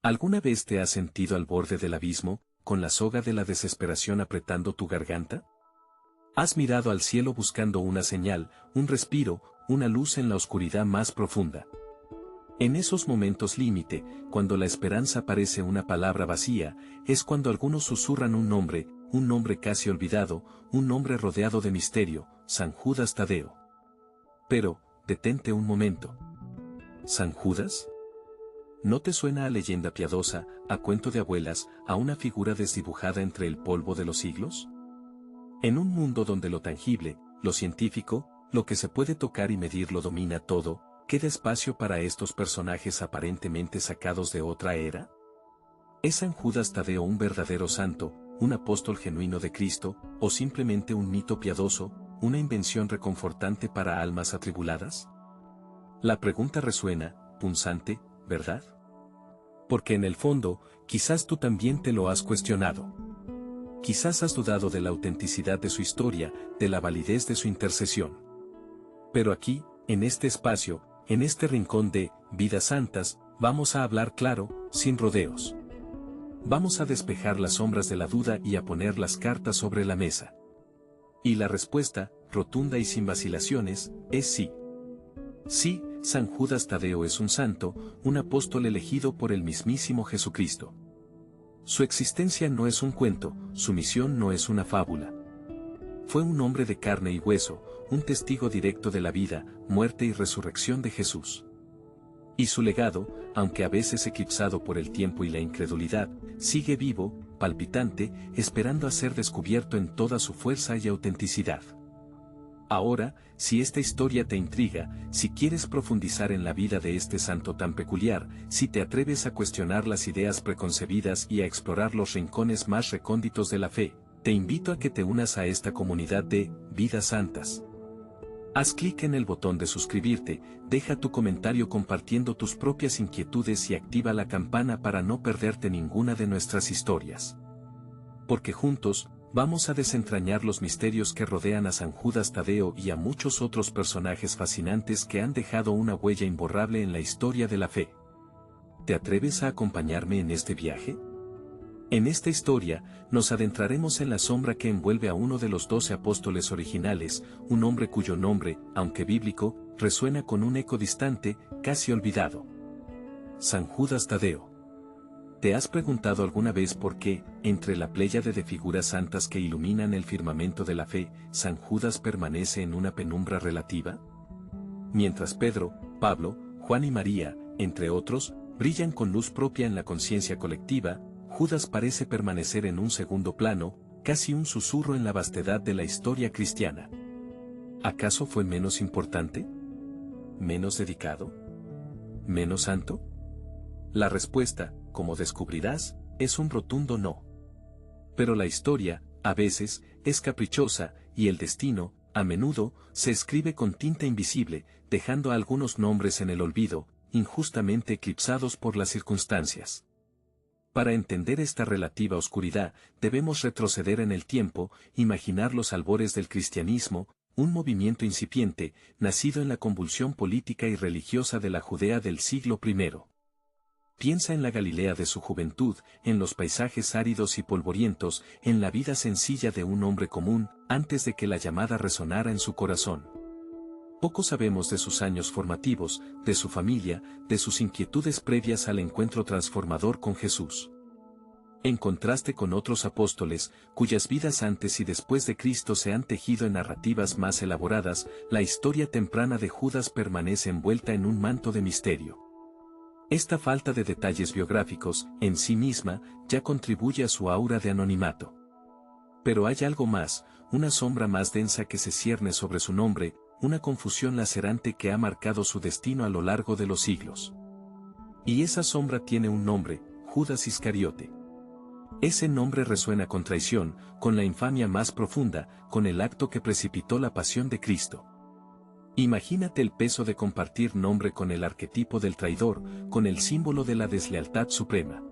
¿Alguna vez te has sentido al borde del abismo, con la soga de la desesperación apretando tu garganta? ¿Has mirado al cielo buscando una señal, un respiro, una luz en la oscuridad más profunda? En esos momentos límite, cuando la esperanza parece una palabra vacía, es cuando algunos susurran un nombre casi olvidado, un nombre rodeado de misterio, San Judas Tadeo. Pero, detente un momento. ¿San Judas? ¿No te suena a leyenda piadosa, a cuento de abuelas, a una figura desdibujada entre el polvo de los siglos? En un mundo donde lo tangible, lo científico, lo que se puede tocar y medir lo domina todo, ¿queda espacio para estos personajes aparentemente sacados de otra era? ¿Es San Judas Tadeo un verdadero santo, un apóstol genuino de Cristo, o simplemente un mito piadoso, una invención reconfortante para almas atribuladas? La pregunta resuena, punzante, ¿verdad? Porque en el fondo, quizás tú también te lo has cuestionado. Quizás has dudado de la autenticidad de su historia, de la validez de su intercesión. Pero aquí, en este espacio, en este rincón de Vidas Santas, vamos a hablar claro, sin rodeos. Vamos a despejar las sombras de la duda y a poner las cartas sobre la mesa. Y la respuesta, rotunda y sin vacilaciones, es sí. Sí, San Judas Tadeo es un santo, un apóstol elegido por el mismísimo Jesucristo. Su existencia no es un cuento, su misión no es una fábula. Fue un hombre de carne y hueso, un testigo directo de la vida, muerte y resurrección de Jesús. Y su legado, aunque a veces eclipsado por el tiempo y la incredulidad, sigue vivo, palpitante, esperando a ser descubierto en toda su fuerza y autenticidad. Ahora, si esta historia te intriga, si quieres profundizar en la vida de este santo tan peculiar, si te atreves a cuestionar las ideas preconcebidas y a explorar los rincones más recónditos de la fe, te invito a que te unas a esta comunidad de Vidas Santas. Haz clic en el botón de suscribirte, deja tu comentario compartiendo tus propias inquietudes y activa la campana para no perderte ninguna de nuestras historias. Porque juntos, vamos a desentrañar los misterios que rodean a San Judas Tadeo y a muchos otros personajes fascinantes que han dejado una huella imborrable en la historia de la fe. ¿Te atreves a acompañarme en este viaje? En esta historia, nos adentraremos en la sombra que envuelve a uno de los 12 apóstoles originales, un hombre cuyo nombre, aunque bíblico, resuena con un eco distante, casi olvidado. San Judas Tadeo. ¿Te has preguntado alguna vez por qué, entre la pléyade de figuras santas que iluminan el firmamento de la fe, San Judas permanece en una penumbra relativa? Mientras Pedro, Pablo, Juan y María, entre otros, brillan con luz propia en la conciencia colectiva, Judas parece permanecer en un segundo plano, casi un susurro en la vastedad de la historia cristiana. ¿Acaso fue menos importante? ¿Menos dedicado? ¿Menos santo? La respuesta, como descubrirás, es un rotundo no. Pero la historia, a veces, es caprichosa, y el destino, a menudo, se escribe con tinta invisible, dejando a algunos nombres en el olvido, injustamente eclipsados por las circunstancias. Para entender esta relativa oscuridad, debemos retroceder en el tiempo, imaginar los albores del cristianismo, un movimiento incipiente, nacido en la convulsión política y religiosa de la Judea del siglo I. Piensa en la Galilea de su juventud, en los paisajes áridos y polvorientos, en la vida sencilla de un hombre común, antes de que la llamada resonara en su corazón. Poco sabemos de sus años formativos, de su familia, de sus inquietudes previas al encuentro transformador con Jesús. En contraste con otros apóstoles, cuyas vidas antes y después de Cristo se han tejido en narrativas más elaboradas, la historia temprana de Judas permanece envuelta en un manto de misterio. Esta falta de detalles biográficos, en sí misma, ya contribuye a su aura de anonimato. Pero hay algo más, una sombra más densa que se cierne sobre su nombre, una confusión lacerante que ha marcado su destino a lo largo de los siglos. Y esa sombra tiene un nombre, Judas Iscariote. Ese nombre resuena con traición, con la infamia más profunda, con el acto que precipitó la pasión de Cristo. Imagínate el peso de compartir nombre con el arquetipo del traidor, con el símbolo de la deslealtad suprema.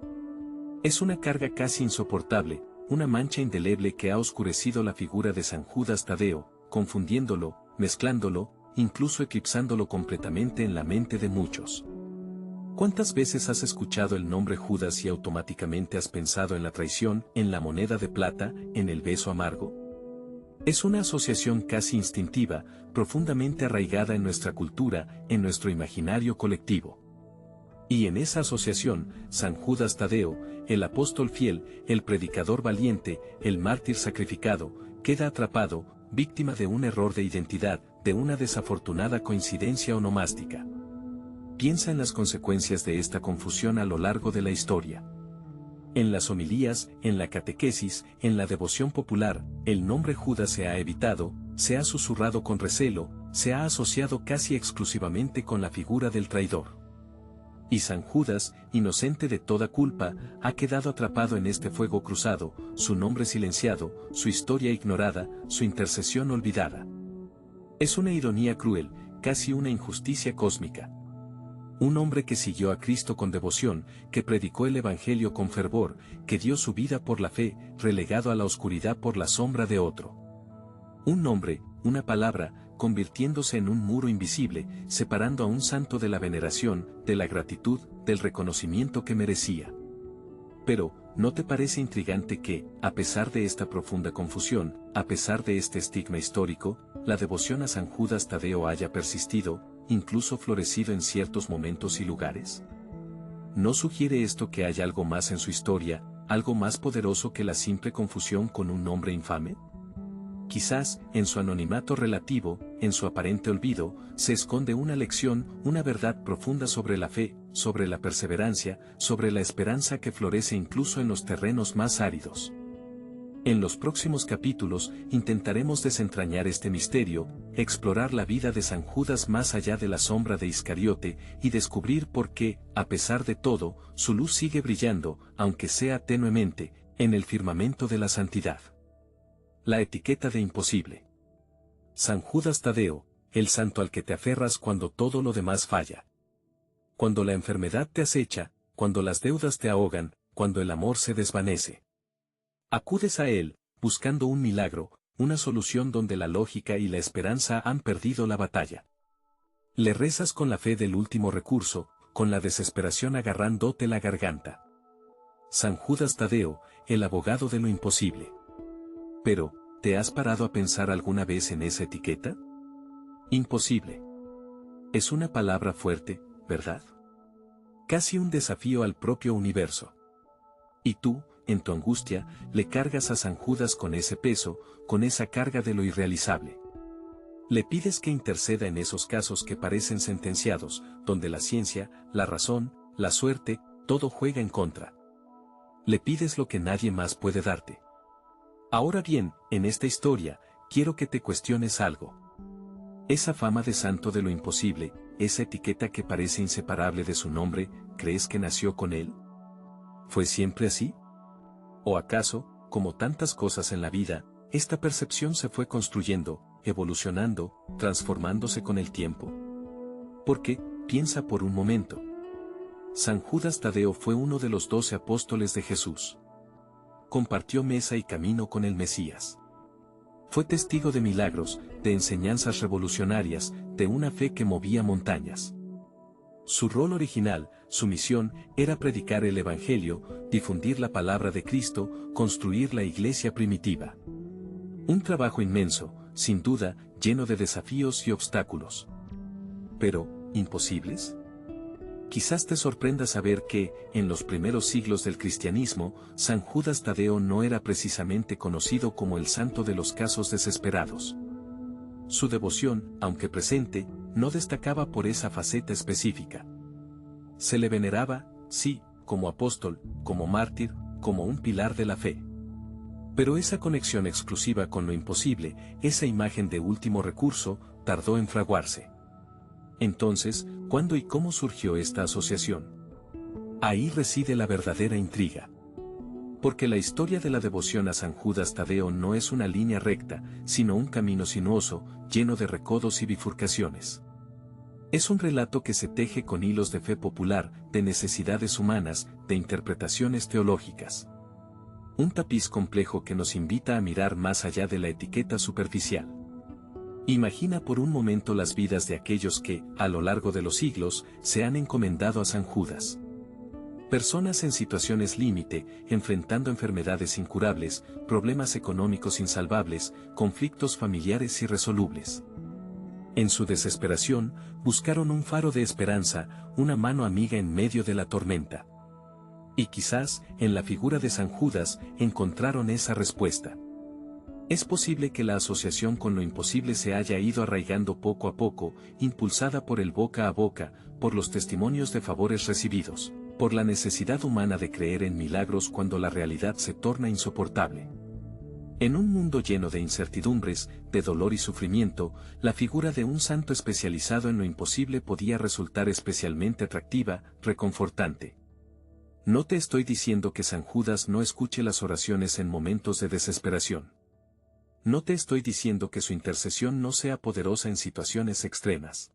Es una carga casi insoportable, una mancha indeleble que ha oscurecido la figura de San Judas Tadeo, confundiéndolo, mezclándolo, incluso eclipsándolo completamente en la mente de muchos. ¿Cuántas veces has escuchado el nombre Judas y automáticamente has pensado en la traición, en la moneda de plata, en el beso amargo? Es una asociación casi instintiva, profundamente arraigada en nuestra cultura, en nuestro imaginario colectivo. Y en esa asociación, San Judas Tadeo, el apóstol fiel, el predicador valiente, el mártir sacrificado, queda atrapado, víctima de un error de identidad, de una desafortunada coincidencia onomástica. Piensa en las consecuencias de esta confusión a lo largo de la historia. En las homilías, en la catequesis, en la devoción popular, el nombre Judas se ha evitado, se ha susurrado con recelo, se ha asociado casi exclusivamente con la figura del traidor. Y San Judas, inocente de toda culpa, ha quedado atrapado en este fuego cruzado, su nombre silenciado, su historia ignorada, su intercesión olvidada. Es una ironía cruel, casi una injusticia cósmica. Un hombre que siguió a Cristo con devoción, que predicó el Evangelio con fervor, que dio su vida por la fe, relegado a la oscuridad por la sombra de otro. Un nombre, una palabra, convirtiéndose en un muro invisible, separando a un santo de la veneración, de la gratitud, del reconocimiento que merecía. Pero, ¿no te parece intrigante que, a pesar de esta profunda confusión, a pesar de este estigma histórico, la devoción a San Judas Tadeo haya persistido, incluso florecido en ciertos momentos y lugares? ¿No sugiere esto que hay algo más en su historia, algo más poderoso que la simple confusión con un nombre infame? Quizás, en su anonimato relativo, en su aparente olvido, se esconde una lección, una verdad profunda sobre la fe, sobre la perseverancia, sobre la esperanza que florece incluso en los terrenos más áridos. En los próximos capítulos, intentaremos desentrañar este misterio, explorar la vida de San Judas más allá de la sombra de Iscariote, y descubrir por qué, a pesar de todo, su luz sigue brillando, aunque sea tenuemente, en el firmamento de la santidad. La etiqueta de imposible. San Judas Tadeo, el santo al que te aferras cuando todo lo demás falla. Cuando la enfermedad te acecha, cuando las deudas te ahogan, cuando el amor se desvanece. Acudes a él, buscando un milagro, una solución donde la lógica y la esperanza han perdido la batalla. Le rezas con la fe del último recurso, con la desesperación agarrándote la garganta. San Judas Tadeo, el abogado de lo imposible. Pero, ¿te has parado a pensar alguna vez en esa etiqueta? Imposible. Es una palabra fuerte, ¿verdad? Casi un desafío al propio universo. Y tú, en tu angustia, le cargas a San Judas con ese peso, con esa carga de lo irrealizable. Le pides que interceda en esos casos que parecen sentenciados, donde la ciencia, la razón, la suerte, todo juega en contra. Le pides lo que nadie más puede darte. Ahora bien, en esta historia, quiero que te cuestiones algo. Esa fama de santo de lo imposible, esa etiqueta que parece inseparable de su nombre, ¿crees que nació con él? ¿Fue siempre así? ¿O acaso, como tantas cosas en la vida, esta percepción se fue construyendo, evolucionando, transformándose con el tiempo? Porque, piensa por un momento. San Judas Tadeo fue uno de los 12 apóstoles de Jesús. Compartió mesa y camino con el Mesías. Fue testigo de milagros, de enseñanzas revolucionarias, de una fe que movía montañas. Su rol original, su misión, era predicar el Evangelio, difundir la palabra de Cristo, construir la iglesia primitiva. Un trabajo inmenso, sin duda, lleno de desafíos y obstáculos. Pero, ¿imposibles? Quizás te sorprenda saber que, en los primeros siglos del cristianismo, San Judas Tadeo no era precisamente conocido como el santo de los casos desesperados. Su devoción, aunque presente, no destacaba por esa faceta específica. Se le veneraba, sí, como apóstol, como mártir, como un pilar de la fe. Pero esa conexión exclusiva con lo imposible, esa imagen de último recurso, tardó en fraguarse. Entonces, ¿cuándo y cómo surgió esta asociación? Ahí reside la verdadera intriga. Porque la historia de la devoción a San Judas Tadeo no es una línea recta, sino un camino sinuoso, lleno de recodos y bifurcaciones. Es un relato que se teje con hilos de fe popular, de necesidades humanas, de interpretaciones teológicas. Un tapiz complejo que nos invita a mirar más allá de la etiqueta superficial. Imagina por un momento las vidas de aquellos que, a lo largo de los siglos, se han encomendado a San Judas. Personas en situaciones límite, enfrentando enfermedades incurables, problemas económicos insalvables, conflictos familiares irresolubles. En su desesperación, buscaron un faro de esperanza, una mano amiga en medio de la tormenta. Y quizás, en la figura de San Judas, encontraron esa respuesta. Es posible que la asociación con lo imposible se haya ido arraigando poco a poco, impulsada por el boca a boca, por los testimonios de favores recibidos, por la necesidad humana de creer en milagros cuando la realidad se torna insoportable. En un mundo lleno de incertidumbres, de dolor y sufrimiento, la figura de un santo especializado en lo imposible podía resultar especialmente atractiva, reconfortante. No te estoy diciendo que San Judas no escuche las oraciones en momentos de desesperación. No te estoy diciendo que su intercesión no sea poderosa en situaciones extremas.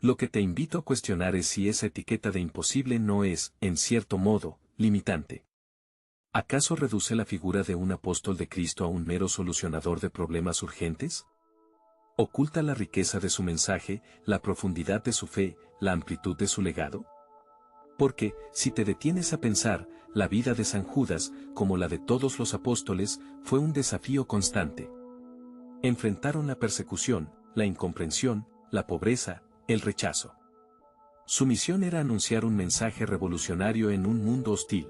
Lo que te invito a cuestionar es si esa etiqueta de imposible no es, en cierto modo, limitante. ¿Acaso reduce la figura de un apóstol de Cristo a un mero solucionador de problemas urgentes? ¿Oculta la riqueza de su mensaje, la profundidad de su fe, la amplitud de su legado? Porque, si te detienes a pensar, la vida de San Judas, como la de todos los apóstoles, fue un desafío constante. Enfrentaron la persecución, la incomprensión, la pobreza, el rechazo. Su misión era anunciar un mensaje revolucionario en un mundo hostil.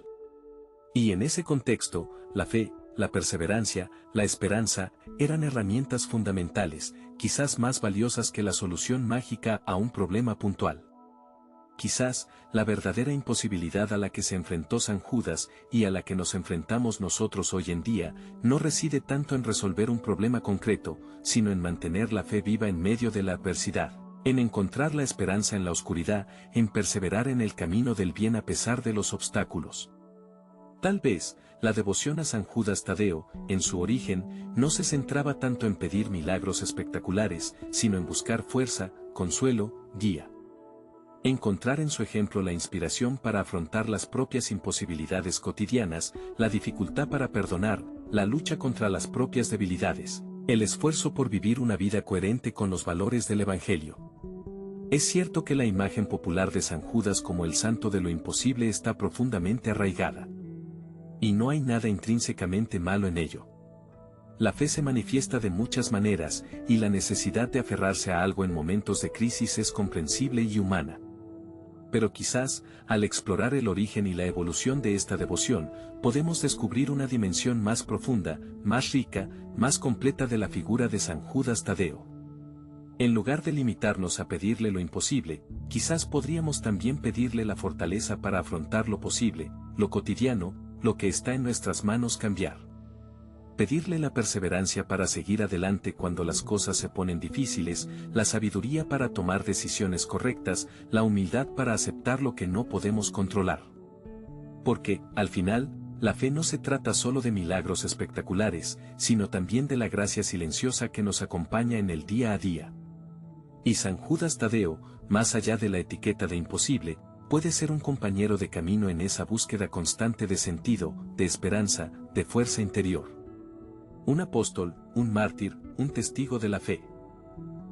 Y en ese contexto, la fe, la perseverancia, la esperanza, eran herramientas fundamentales, quizás más valiosas que la solución mágica a un problema puntual. Quizás, la verdadera imposibilidad a la que se enfrentó San Judas y a la que nos enfrentamos nosotros hoy en día, no reside tanto en resolver un problema concreto, sino en mantener la fe viva en medio de la adversidad, en encontrar la esperanza en la oscuridad, en perseverar en el camino del bien a pesar de los obstáculos. Tal vez, la devoción a San Judas Tadeo, en su origen, no se centraba tanto en pedir milagros espectaculares, sino en buscar fuerza, consuelo, guía. Encontrar en su ejemplo la inspiración para afrontar las propias imposibilidades cotidianas, la dificultad para perdonar, la lucha contra las propias debilidades, el esfuerzo por vivir una vida coherente con los valores del Evangelio. Es cierto que la imagen popular de San Judas como el santo de lo imposible está profundamente arraigada. Y no hay nada intrínsecamente malo en ello. La fe se manifiesta de muchas maneras, y la necesidad de aferrarse a algo en momentos de crisis es comprensible y humana. Pero quizás, al explorar el origen y la evolución de esta devoción, podemos descubrir una dimensión más profunda, más rica, más completa de la figura de San Judas Tadeo. En lugar de limitarnos a pedirle lo imposible, quizás podríamos también pedirle la fortaleza para afrontar lo posible, lo cotidiano, lo que está en nuestras manos cambiar. Pedirle la perseverancia para seguir adelante cuando las cosas se ponen difíciles, la sabiduría para tomar decisiones correctas, la humildad para aceptar lo que no podemos controlar. Porque, al final, la fe no se trata solo de milagros espectaculares, sino también de la gracia silenciosa que nos acompaña en el día a día. Y San Judas Tadeo, más allá de la etiqueta de imposible, puede ser un compañero de camino en esa búsqueda constante de sentido, de esperanza, de fuerza interior. Un apóstol, un mártir, un testigo de la fe.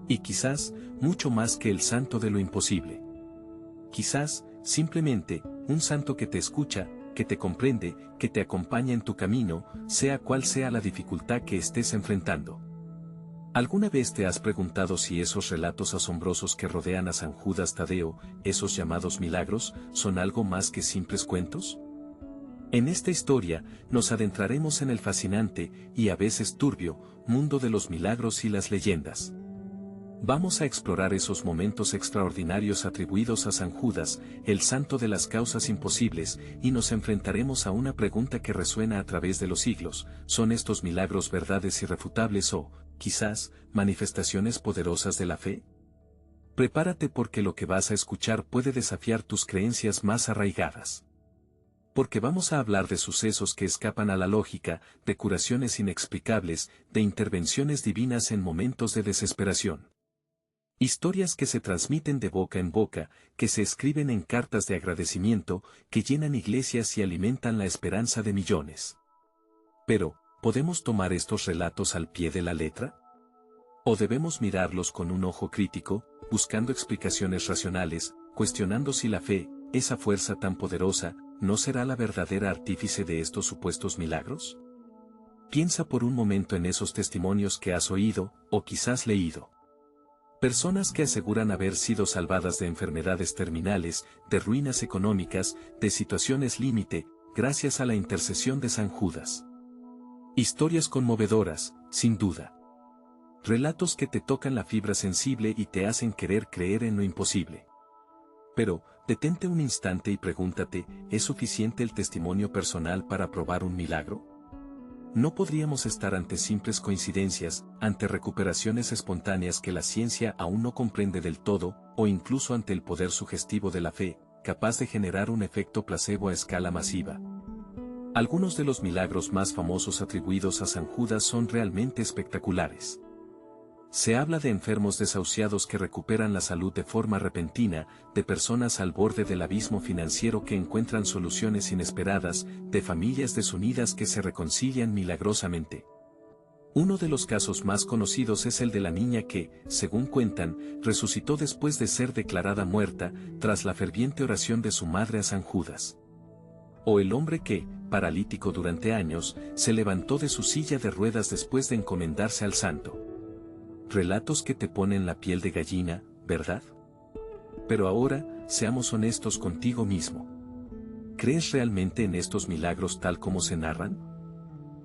Y quizás, mucho más que el santo de lo imposible. Quizás, simplemente, un santo que te escucha, que te comprende, que te acompaña en tu camino, sea cual sea la dificultad que estés enfrentando. ¿Alguna vez te has preguntado si esos relatos asombrosos que rodean a San Judas Tadeo, esos llamados milagros, son algo más que simples cuentos? En esta historia, nos adentraremos en el fascinante, y a veces turbio, mundo de los milagros y las leyendas. Vamos a explorar esos momentos extraordinarios atribuidos a San Judas, el santo de las causas imposibles, y nos enfrentaremos a una pregunta que resuena a través de los siglos: ¿son estos milagros verdades irrefutables o, quizás, manifestaciones poderosas de la fe? Prepárate porque lo que vas a escuchar puede desafiar tus creencias más arraigadas. Porque vamos a hablar de sucesos que escapan a la lógica, de curaciones inexplicables, de intervenciones divinas en momentos de desesperación. Historias que se transmiten de boca en boca, que se escriben en cartas de agradecimiento, que llenan iglesias y alimentan la esperanza de millones. Pero, ¿podemos tomar estos relatos al pie de la letra? ¿O debemos mirarlos con un ojo crítico, buscando explicaciones racionales, cuestionando si la fe, esa fuerza tan poderosa, no será la verdadera artífice de estos supuestos milagros? Piensa por un momento en esos testimonios que has oído, o quizás leído. Personas que aseguran haber sido salvadas de enfermedades terminales, de ruinas económicas, de situaciones límite, gracias a la intercesión de San Judas. Historias conmovedoras, sin duda. Relatos que te tocan la fibra sensible y te hacen querer creer en lo imposible. Pero, detente un instante y pregúntate, ¿es suficiente el testimonio personal para probar un milagro? ¿No podríamos estar ante simples coincidencias, ante recuperaciones espontáneas que la ciencia aún no comprende del todo, o incluso ante el poder sugestivo de la fe, capaz de generar un efecto placebo a escala masiva? Algunos de los milagros más famosos atribuidos a San Judas son realmente espectaculares. Se habla de enfermos desahuciados que recuperan la salud de forma repentina, de personas al borde del abismo financiero que encuentran soluciones inesperadas, de familias desunidas que se reconcilian milagrosamente. Uno de los casos más conocidos es el de la niña que, según cuentan, resucitó después de ser declarada muerta, tras la ferviente oración de su madre a San Judas. O el hombre que, paralítico durante años, se levantó de su silla de ruedas después de encomendarse al santo. Relatos que te ponen la piel de gallina, ¿verdad? Pero ahora, seamos honestos contigo mismo. ¿Crees realmente en estos milagros tal como se narran?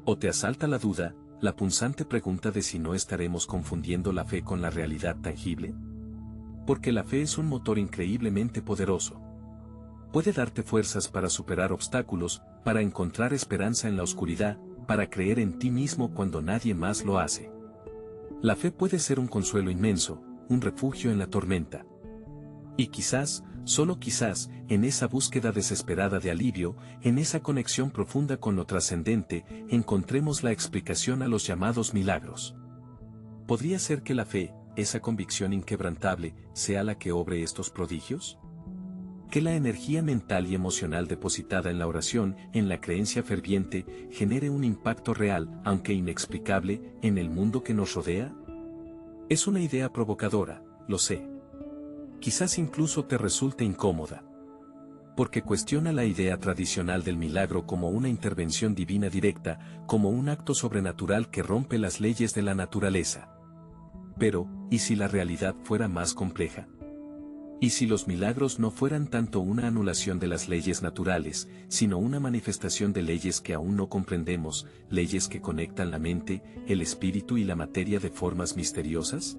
¿O te asalta la duda, la punzante pregunta de si no estaremos confundiendo la fe con la realidad tangible? Porque la fe es un motor increíblemente poderoso. Puede darte fuerzas para superar obstáculos, para encontrar esperanza en la oscuridad, para creer en ti mismo cuando nadie más lo hace. La fe puede ser un consuelo inmenso, un refugio en la tormenta. Y quizás, solo quizás, en esa búsqueda desesperada de alivio, en esa conexión profunda con lo trascendente, encontremos la explicación a los llamados milagros. ¿Podría ser que la fe, esa convicción inquebrantable, sea la que obre estos prodigios? Que la energía mental y emocional depositada en la oración, en la creencia ferviente, genere un impacto real, aunque inexplicable, en el mundo que nos rodea? Es una idea provocadora, lo sé. Quizás incluso te resulte incómoda. Porque cuestiona la idea tradicional del milagro como una intervención divina directa, como un acto sobrenatural que rompe las leyes de la naturaleza. Pero, ¿y si la realidad fuera más compleja? ¿Y si los milagros no fueran tanto una anulación de las leyes naturales, sino una manifestación de leyes que aún no comprendemos, leyes que conectan la mente, el espíritu y la materia de formas misteriosas?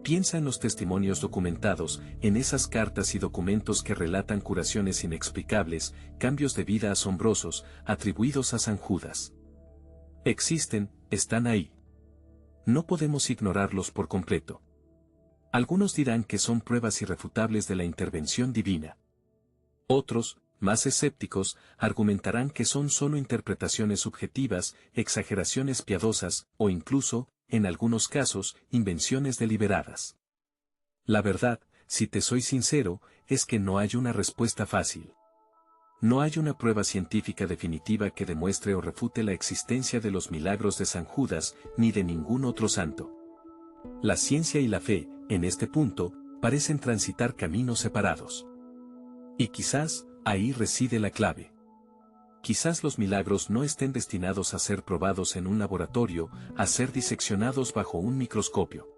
Piensa en los testimonios documentados, en esas cartas y documentos que relatan curaciones inexplicables, cambios de vida asombrosos, atribuidos a San Judas. Existen, están ahí. No podemos ignorarlos por completo. Algunos dirán que son pruebas irrefutables de la intervención divina. Otros, más escépticos, argumentarán que son solo interpretaciones subjetivas, exageraciones piadosas, o incluso, en algunos casos, invenciones deliberadas. La verdad, si te soy sincero, es que no hay una respuesta fácil. No hay una prueba científica definitiva que demuestre o refute la existencia de los milagros de San Judas, ni de ningún otro santo. La ciencia y la fe, en este punto, parecen transitar caminos separados. Y quizás, ahí reside la clave. Quizás los milagros no estén destinados a ser probados en un laboratorio, a ser diseccionados bajo un microscopio.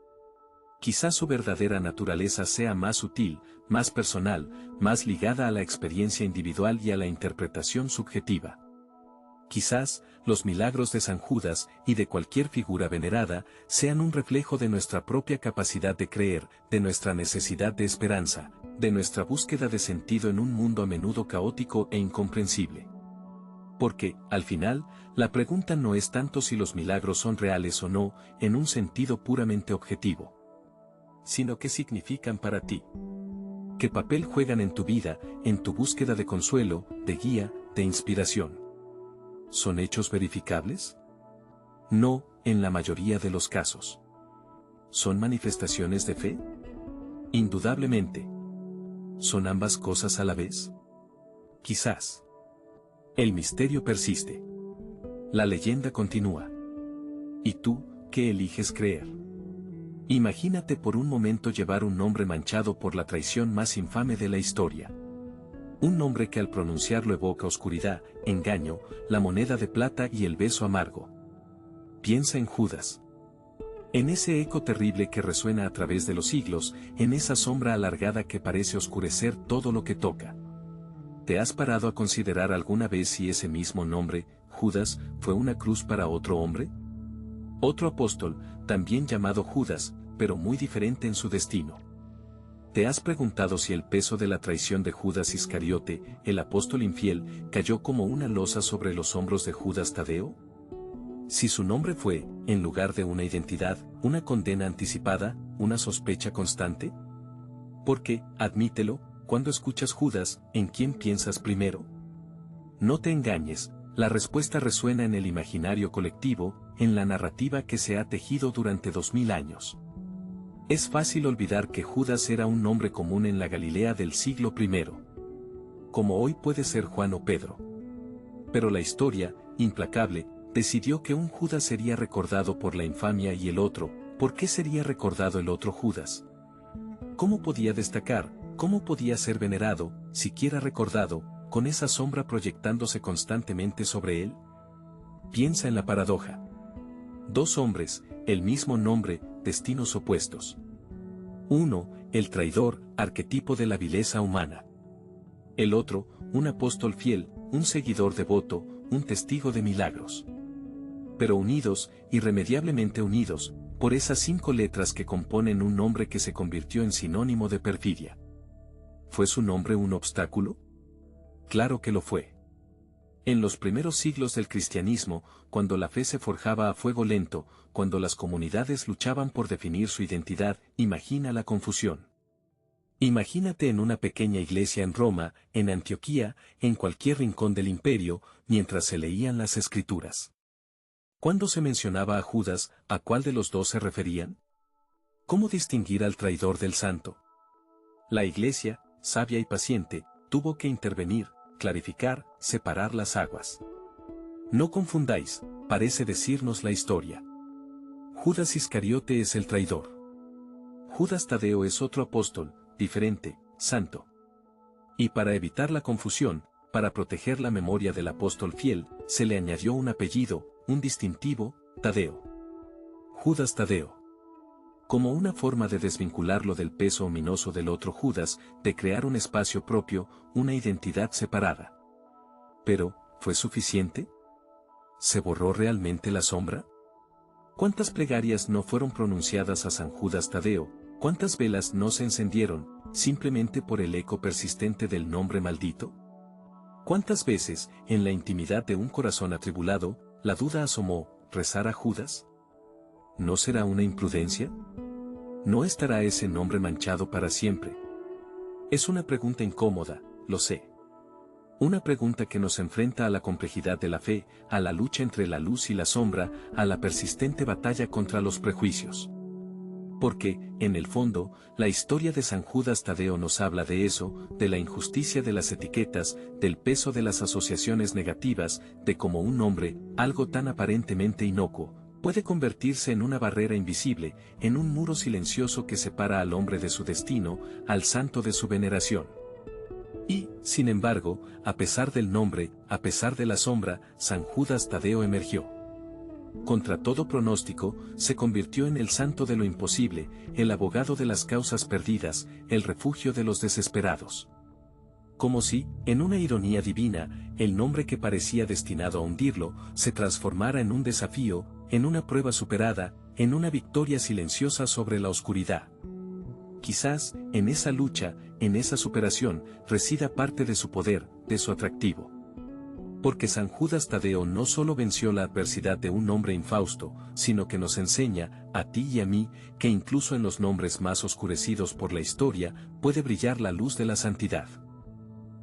Quizás su verdadera naturaleza sea más sutil, más personal, más ligada a la experiencia individual y a la interpretación subjetiva. Quizás, los milagros de San Judas, y de cualquier figura venerada, sean un reflejo de nuestra propia capacidad de creer, de nuestra necesidad de esperanza, de nuestra búsqueda de sentido en un mundo a menudo caótico e incomprensible. Porque, al final, la pregunta no es tanto si los milagros son reales o no, en un sentido puramente objetivo, sino qué significan para ti. ¿Qué papel juegan en tu vida, en tu búsqueda de consuelo, de guía, de inspiración? ¿Son hechos verificables? No, en la mayoría de los casos. ¿Son manifestaciones de fe? Indudablemente. ¿Son ambas cosas a la vez? Quizás. El misterio persiste. La leyenda continúa. ¿Y tú, qué eliges creer? Imagínate por un momento llevar un nombre manchado por la traición más infame de la historia. Un nombre que al pronunciarlo evoca oscuridad, engaño, la moneda de plata y el beso amargo. Piensa en Judas. En ese eco terrible que resuena a través de los siglos, en esa sombra alargada que parece oscurecer todo lo que toca. ¿Te has parado a considerar alguna vez si ese mismo nombre, Judas, fue una cruz para otro hombre? Otro apóstol, también llamado Judas, pero muy diferente en su destino. ¿Te has preguntado si el peso de la traición de Judas Iscariote, el apóstol infiel, cayó como una losa sobre los hombros de Judas Tadeo? Si su nombre fue, en lugar de una identidad, una condena anticipada, una sospecha constante. Porque, admítelo, cuando escuchas Judas, ¿en quién piensas primero? No te engañes, la respuesta resuena en el imaginario colectivo, en la narrativa que se ha tejido durante 2000 años. Es fácil olvidar que Judas era un nombre común en la Galilea del siglo I. Como hoy puede ser Juan o Pedro. Pero la historia, implacable, decidió que un Judas sería recordado por la infamia y el otro. ¿Por qué sería recordado el otro Judas? ¿Cómo podía destacar, cómo podía ser venerado, siquiera recordado, con esa sombra proyectándose constantemente sobre él? Piensa en la paradoja. Dos hombres, el mismo nombre, destinos opuestos. Uno, el traidor, arquetipo de la vileza humana. El otro, un apóstol fiel, un seguidor devoto, un testigo de milagros. Pero unidos, irremediablemente unidos, por esas 5 letras que componen un nombre que se convirtió en sinónimo de perfidia. ¿Fue su nombre un obstáculo? Claro que lo fue. En los primeros siglos del cristianismo, cuando la fe se forjaba a fuego lento, cuando las comunidades luchaban por definir su identidad, imagina la confusión. Imagínate en una pequeña iglesia en Roma, en Antioquía, en cualquier rincón del imperio, mientras se leían las escrituras. ¿Cuándo se mencionaba a Judas, a cuál de los dos se referían? ¿Cómo distinguir al traidor del santo? La iglesia, sabia y paciente, tuvo que intervenir, clarificar, separar las aguas. No confundáis, parece decirnos la historia. Judas Iscariote es el traidor. Judas Tadeo es otro apóstol, diferente, santo. Y para evitar la confusión, para proteger la memoria del apóstol fiel, se le añadió un apellido, un distintivo, Tadeo. Judas Tadeo. Como una forma de desvincularlo del peso ominoso del otro Judas, de crear un espacio propio, una identidad separada. Pero, ¿fue suficiente? ¿Se borró realmente la sombra? ¿Cuántas plegarias no fueron pronunciadas a San Judas Tadeo? ¿Cuántas velas no se encendieron, simplemente por el eco persistente del nombre maldito? ¿Cuántas veces, en la intimidad de un corazón atribulado, la duda asomó, ¿rezar a Judas? ¿No será una imprudencia? ¿No estará ese nombre manchado para siempre? Es una pregunta incómoda, lo sé. Una pregunta que nos enfrenta a la complejidad de la fe, a la lucha entre la luz y la sombra, a la persistente batalla contra los prejuicios. Porque, en el fondo, la historia de San Judas Tadeo nos habla de eso, de la injusticia de las etiquetas, del peso de las asociaciones negativas, de cómo un nombre, algo tan aparentemente inocuo, puede convertirse en una barrera invisible, en un muro silencioso que separa al hombre de su destino, al santo de su veneración. Y, sin embargo, a pesar del nombre, a pesar de la sombra, San Judas Tadeo emergió. Contra todo pronóstico, se convirtió en el santo de lo imposible, el abogado de las causas perdidas, el refugio de los desesperados. Como si, en una ironía divina, el nombre que parecía destinado a hundirlo, se transformara en un desafío, en una prueba superada, en una victoria silenciosa sobre la oscuridad. Quizás, en esa lucha, en esa superación, resida parte de su poder, de su atractivo. Porque San Judas Tadeo no solo venció la adversidad de un nombre infausto, sino que nos enseña, a ti y a mí, que incluso en los nombres más oscurecidos por la historia, puede brillar la luz de la santidad.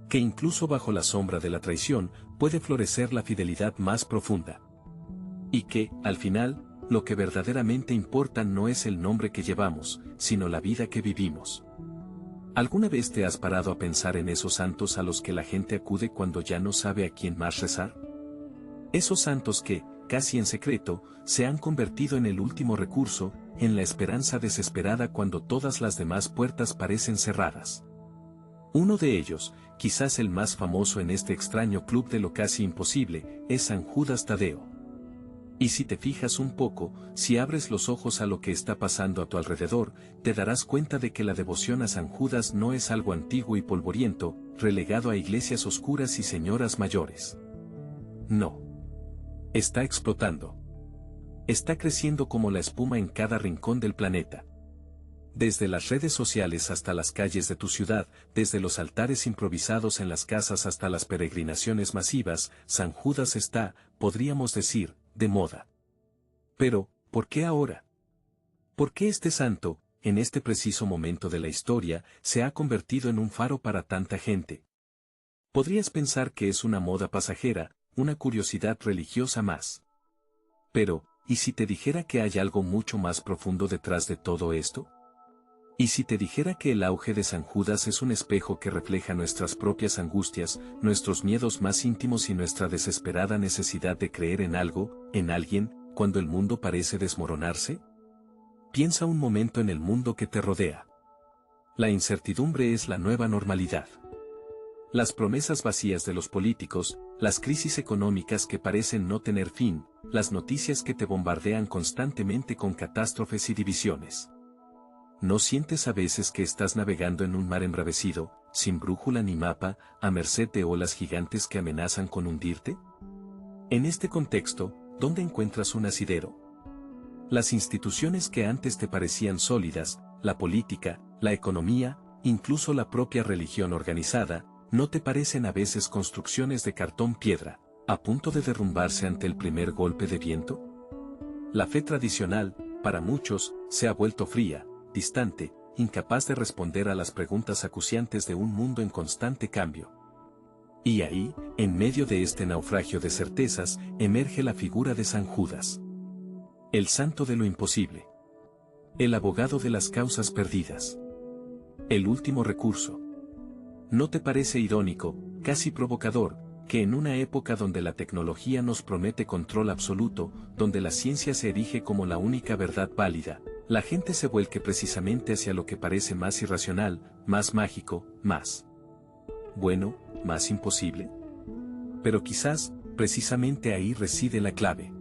Que incluso bajo la sombra de la traición, puede florecer la fidelidad más profunda. Y que, al final, lo que verdaderamente importa no es el nombre que llevamos, sino la vida que vivimos. ¿Alguna vez te has parado a pensar en esos santos a los que la gente acude cuando ya no sabe a quién más rezar? Esos santos que, casi en secreto, se han convertido en el último recurso, en la esperanza desesperada cuando todas las demás puertas parecen cerradas. Uno de ellos, quizás el más famoso en este extraño club de lo casi imposible, es San Judas Tadeo. Y si te fijas un poco, si abres los ojos a lo que está pasando a tu alrededor, te darás cuenta de que la devoción a San Judas no es algo antiguo y polvoriento, relegado a iglesias oscuras y señoras mayores. No. Está explotando. Está creciendo como la espuma en cada rincón del planeta. Desde las redes sociales hasta las calles de tu ciudad, desde los altares improvisados en las casas hasta las peregrinaciones masivas, San Judas está, podríamos decir, de moda. Pero, ¿por qué ahora? ¿Por qué este santo, en este preciso momento de la historia, se ha convertido en un faro para tanta gente? Podrías pensar que es una moda pasajera, una curiosidad religiosa más. Pero, ¿y si te dijera que hay algo mucho más profundo detrás de todo esto? ¿Y si te dijera que el auge de San Judas es un espejo que refleja nuestras propias angustias, nuestros miedos más íntimos y nuestra desesperada necesidad de creer en algo, en alguien, cuando el mundo parece desmoronarse? Piensa un momento en el mundo que te rodea. La incertidumbre es la nueva normalidad. Las promesas vacías de los políticos, las crisis económicas que parecen no tener fin, las noticias que te bombardean constantemente con catástrofes y divisiones. ¿No sientes a veces que estás navegando en un mar embravecido, sin brújula ni mapa, a merced de olas gigantes que amenazan con hundirte? En este contexto, ¿dónde encuentras un asidero? Las instituciones que antes te parecían sólidas, la política, la economía, incluso la propia religión organizada, ¿no te parecen a veces construcciones de cartón-piedra, a punto de derrumbarse ante el primer golpe de viento? La fe tradicional, para muchos, se ha vuelto fría, distante, incapaz de responder a las preguntas acuciantes de un mundo en constante cambio. Y ahí, en medio de este naufragio de certezas, emerge la figura de San Judas. El santo de lo imposible. El abogado de las causas perdidas. El último recurso. ¿No te parece irónico, casi provocador, que en una época donde la tecnología nos promete control absoluto, donde la ciencia se erige como la única verdad válida, la gente se vuelque precisamente hacia lo que parece más irracional, más mágico, más bueno, más imposible? Pero quizás, precisamente ahí reside la clave.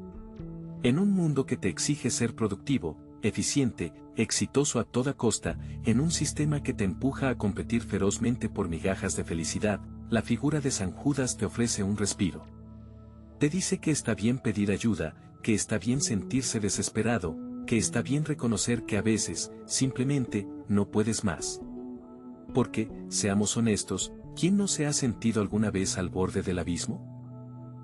En un mundo que te exige ser productivo, eficiente, exitoso a toda costa, en un sistema que te empuja a competir ferozmente por migajas de felicidad, la figura de San Judas te ofrece un respiro. Te dice que está bien pedir ayuda, que está bien sentirse desesperado, que está bien reconocer que a veces, simplemente, no puedes más. Porque, seamos honestos, ¿quién no se ha sentido alguna vez al borde del abismo?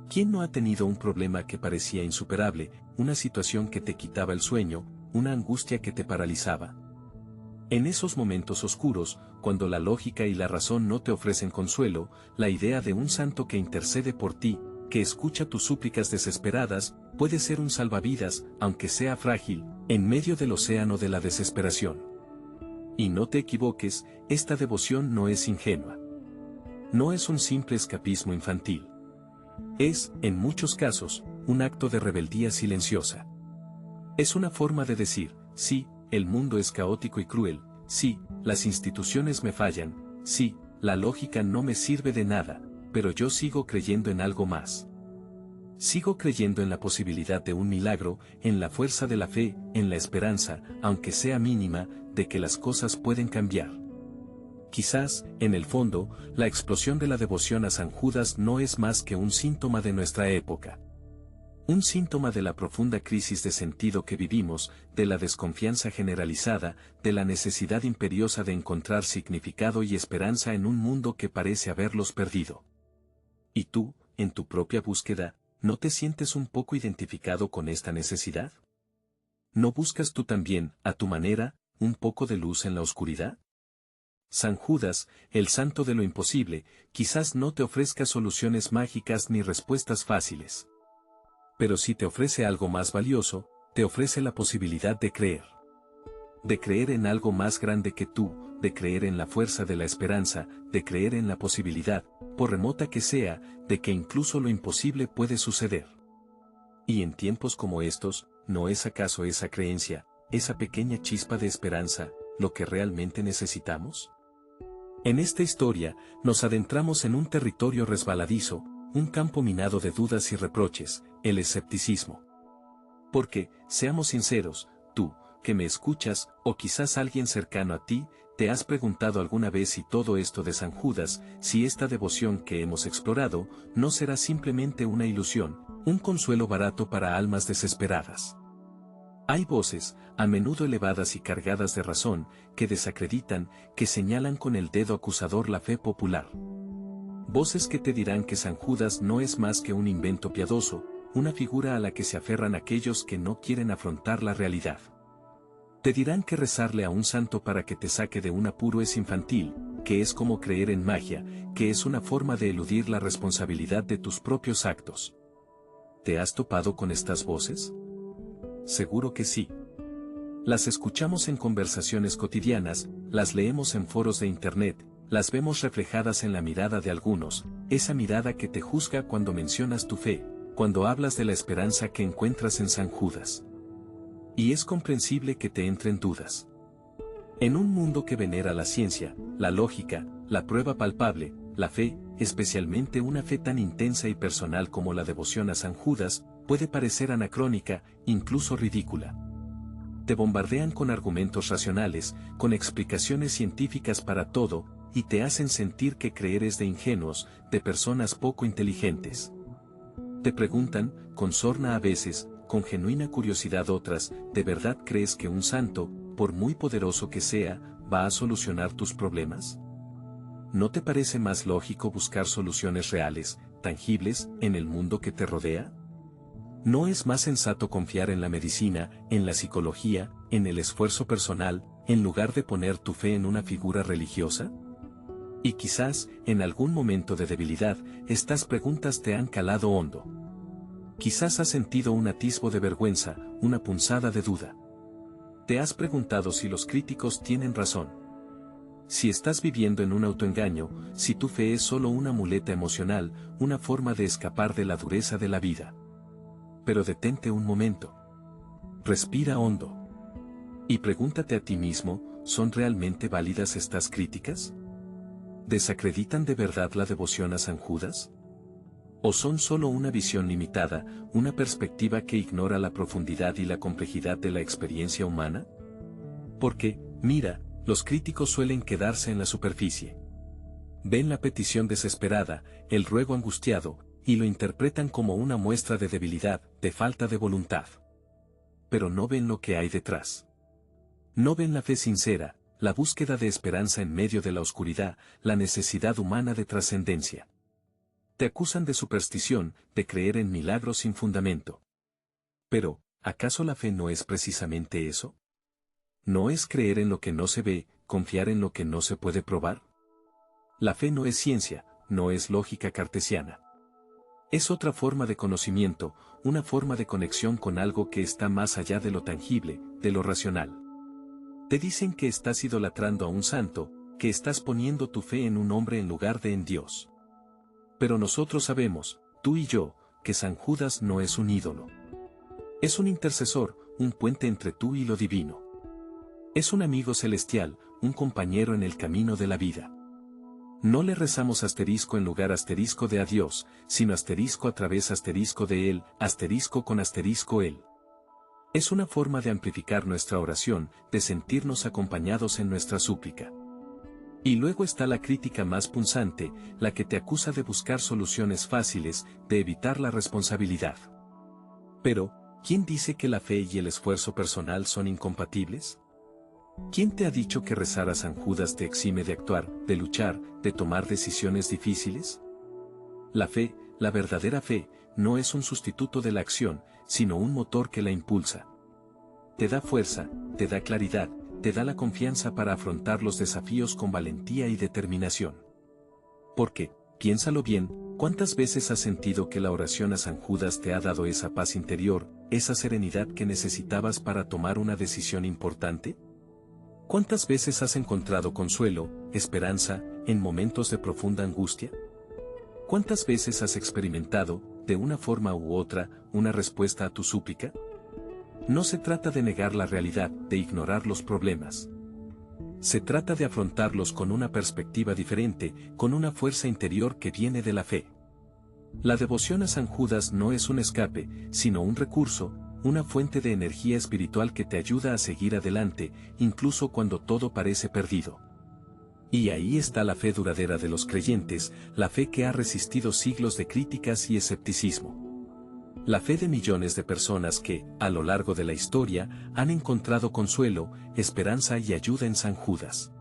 ¿Quién no ha tenido un problema que parecía insuperable, una situación que te quitaba el sueño, una angustia que te paralizaba? En esos momentos oscuros, cuando la lógica y la razón no te ofrecen consuelo, la idea de un santo que intercede por ti, que escucha tus súplicas desesperadas, puede ser un salvavidas, aunque sea frágil, en medio del océano de la desesperación. Y no te equivoques, esta devoción no es ingenua. No es un simple escapismo infantil. Es, en muchos casos, un acto de rebeldía silenciosa. Es una forma de decir, sí, el mundo es caótico y cruel, sí, las instituciones me fallan, sí, la lógica no me sirve de nada, pero yo sigo creyendo en algo más. Sigo creyendo en la posibilidad de un milagro, en la fuerza de la fe, en la esperanza, aunque sea mínima, de que las cosas pueden cambiar. Quizás, en el fondo, la explosión de la devoción a San Judas no es más que un síntoma de nuestra época. Un síntoma de la profunda crisis de sentido que vivimos, de la desconfianza generalizada, de la necesidad imperiosa de encontrar significado y esperanza en un mundo que parece haberlos perdido. ¿Y tú, en tu propia búsqueda, no te sientes un poco identificado con esta necesidad? ¿No buscas tú también, a tu manera, un poco de luz en la oscuridad? San Judas, el santo de lo imposible, quizás no te ofrezca soluciones mágicas ni respuestas fáciles. Pero si te ofrece algo más valioso, te ofrece la posibilidad de creer. De creer en algo más grande que tú, de creer en la fuerza de la esperanza, de creer en la posibilidad, por remota que sea, de que incluso lo imposible puede suceder. Y en tiempos como estos, ¿no es acaso esa creencia, esa pequeña chispa de esperanza, lo que realmente necesitamos? En esta historia, nos adentramos en un territorio resbaladizo, un campo minado de dudas y reproches, el escepticismo. Porque, seamos sinceros, tú, que me escuchas, o quizás alguien cercano a ti, ¿te has preguntado alguna vez si todo esto de San Judas, si esta devoción que hemos explorado, no será simplemente una ilusión, un consuelo barato para almas desesperadas? Hay voces, a menudo elevadas y cargadas de razón, que desacreditan, que señalan con el dedo acusador la fe popular. Voces que te dirán que San Judas no es más que un invento piadoso, una figura a la que se aferran aquellos que no quieren afrontar la realidad. Te dirán que rezarle a un santo para que te saque de un apuro es infantil, que es como creer en magia, que es una forma de eludir la responsabilidad de tus propios actos. ¿Te has topado con estas voces? Seguro que sí. Las escuchamos en conversaciones cotidianas, las leemos en foros de internet, las vemos reflejadas en la mirada de algunos, esa mirada que te juzga cuando mencionas tu fe, cuando hablas de la esperanza que encuentras en San Judas. Y es comprensible que te entren dudas. En un mundo que venera la ciencia, la lógica, la prueba palpable, la fe, especialmente una fe tan intensa y personal como la devoción a San Judas, puede parecer anacrónica, incluso ridícula. Te bombardean con argumentos racionales, con explicaciones científicas para todo, y te hacen sentir que creer es de ingenuos, de personas poco inteligentes. Te preguntan, con sorna a veces, con genuina curiosidad otras, ¿de verdad crees que un santo, por muy poderoso que sea, va a solucionar tus problemas? ¿No te parece más lógico buscar soluciones reales, tangibles, en el mundo que te rodea? ¿No es más sensato confiar en la medicina, en la psicología, en el esfuerzo personal, en lugar de poner tu fe en una figura religiosa? Y quizás, en algún momento de debilidad, estas preguntas te han calado hondo. Quizás has sentido un atisbo de vergüenza, una punzada de duda. Te has preguntado si los críticos tienen razón. Si estás viviendo en un autoengaño, si tu fe es solo una muleta emocional, una forma de escapar de la dureza de la vida. Pero detente un momento. Respira hondo. Y pregúntate a ti mismo, ¿son realmente válidas estas críticas? ¿Desacreditan de verdad la devoción a San Judas? ¿O son solo una visión limitada, una perspectiva que ignora la profundidad y la complejidad de la experiencia humana? Porque, mira, los críticos suelen quedarse en la superficie. Ven la petición desesperada, el ruego angustiado, y lo interpretan como una muestra de debilidad, de falta de voluntad. Pero no ven lo que hay detrás. No ven la fe sincera, la búsqueda de esperanza en medio de la oscuridad, la necesidad humana de trascendencia. Te acusan de superstición, de creer en milagros sin fundamento. Pero, ¿acaso la fe no es precisamente eso? ¿No es creer en lo que no se ve, confiar en lo que no se puede probar? La fe no es ciencia, no es lógica cartesiana. Es otra forma de conocimiento, una forma de conexión con algo que está más allá de lo tangible, de lo racional. Te dicen que estás idolatrando a un santo, que estás poniendo tu fe en un hombre en lugar de en Dios. Pero nosotros sabemos, tú y yo, que San Judas no es un ídolo. Es un intercesor, un puente entre tú y lo divino. Es un amigo celestial, un compañero en el camino de la vida. No le rezamos asterisco en lugar asterisco de a Dios, sino asterisco a través asterisco de Él, asterisco con asterisco Él. Es una forma de amplificar nuestra oración, de sentirnos acompañados en nuestra súplica. Y luego está la crítica más punzante, la que te acusa de buscar soluciones fáciles, de evitar la responsabilidad. Pero, ¿quién dice que la fe y el esfuerzo personal son incompatibles? ¿Quién te ha dicho que rezar a San Judas te exime de actuar, de luchar, de tomar decisiones difíciles? La fe, la verdadera fe, no es un sustituto de la acción, sino un motor que la impulsa. Te da fuerza, te da claridad, te da la confianza para afrontar los desafíos con valentía y determinación. Porque, piénsalo bien, ¿cuántas veces has sentido que la oración a San Judas te ha dado esa paz interior, esa serenidad que necesitabas para tomar una decisión importante? ¿Cuántas veces has encontrado consuelo, esperanza, en momentos de profunda angustia? ¿Cuántas veces has experimentado, de una forma u otra, una respuesta a tu súplica? No se trata de negar la realidad, de ignorar los problemas. Se trata de afrontarlos con una perspectiva diferente, con una fuerza interior que viene de la fe. La devoción a San Judas no es un escape, sino un recurso, una fuente de energía espiritual que te ayuda a seguir adelante, incluso cuando todo parece perdido. Y ahí está la fe duradera de los creyentes, la fe que ha resistido siglos de críticas y escepticismo. La fe de millones de personas que, a lo largo de la historia, han encontrado consuelo, esperanza y ayuda en San Judas.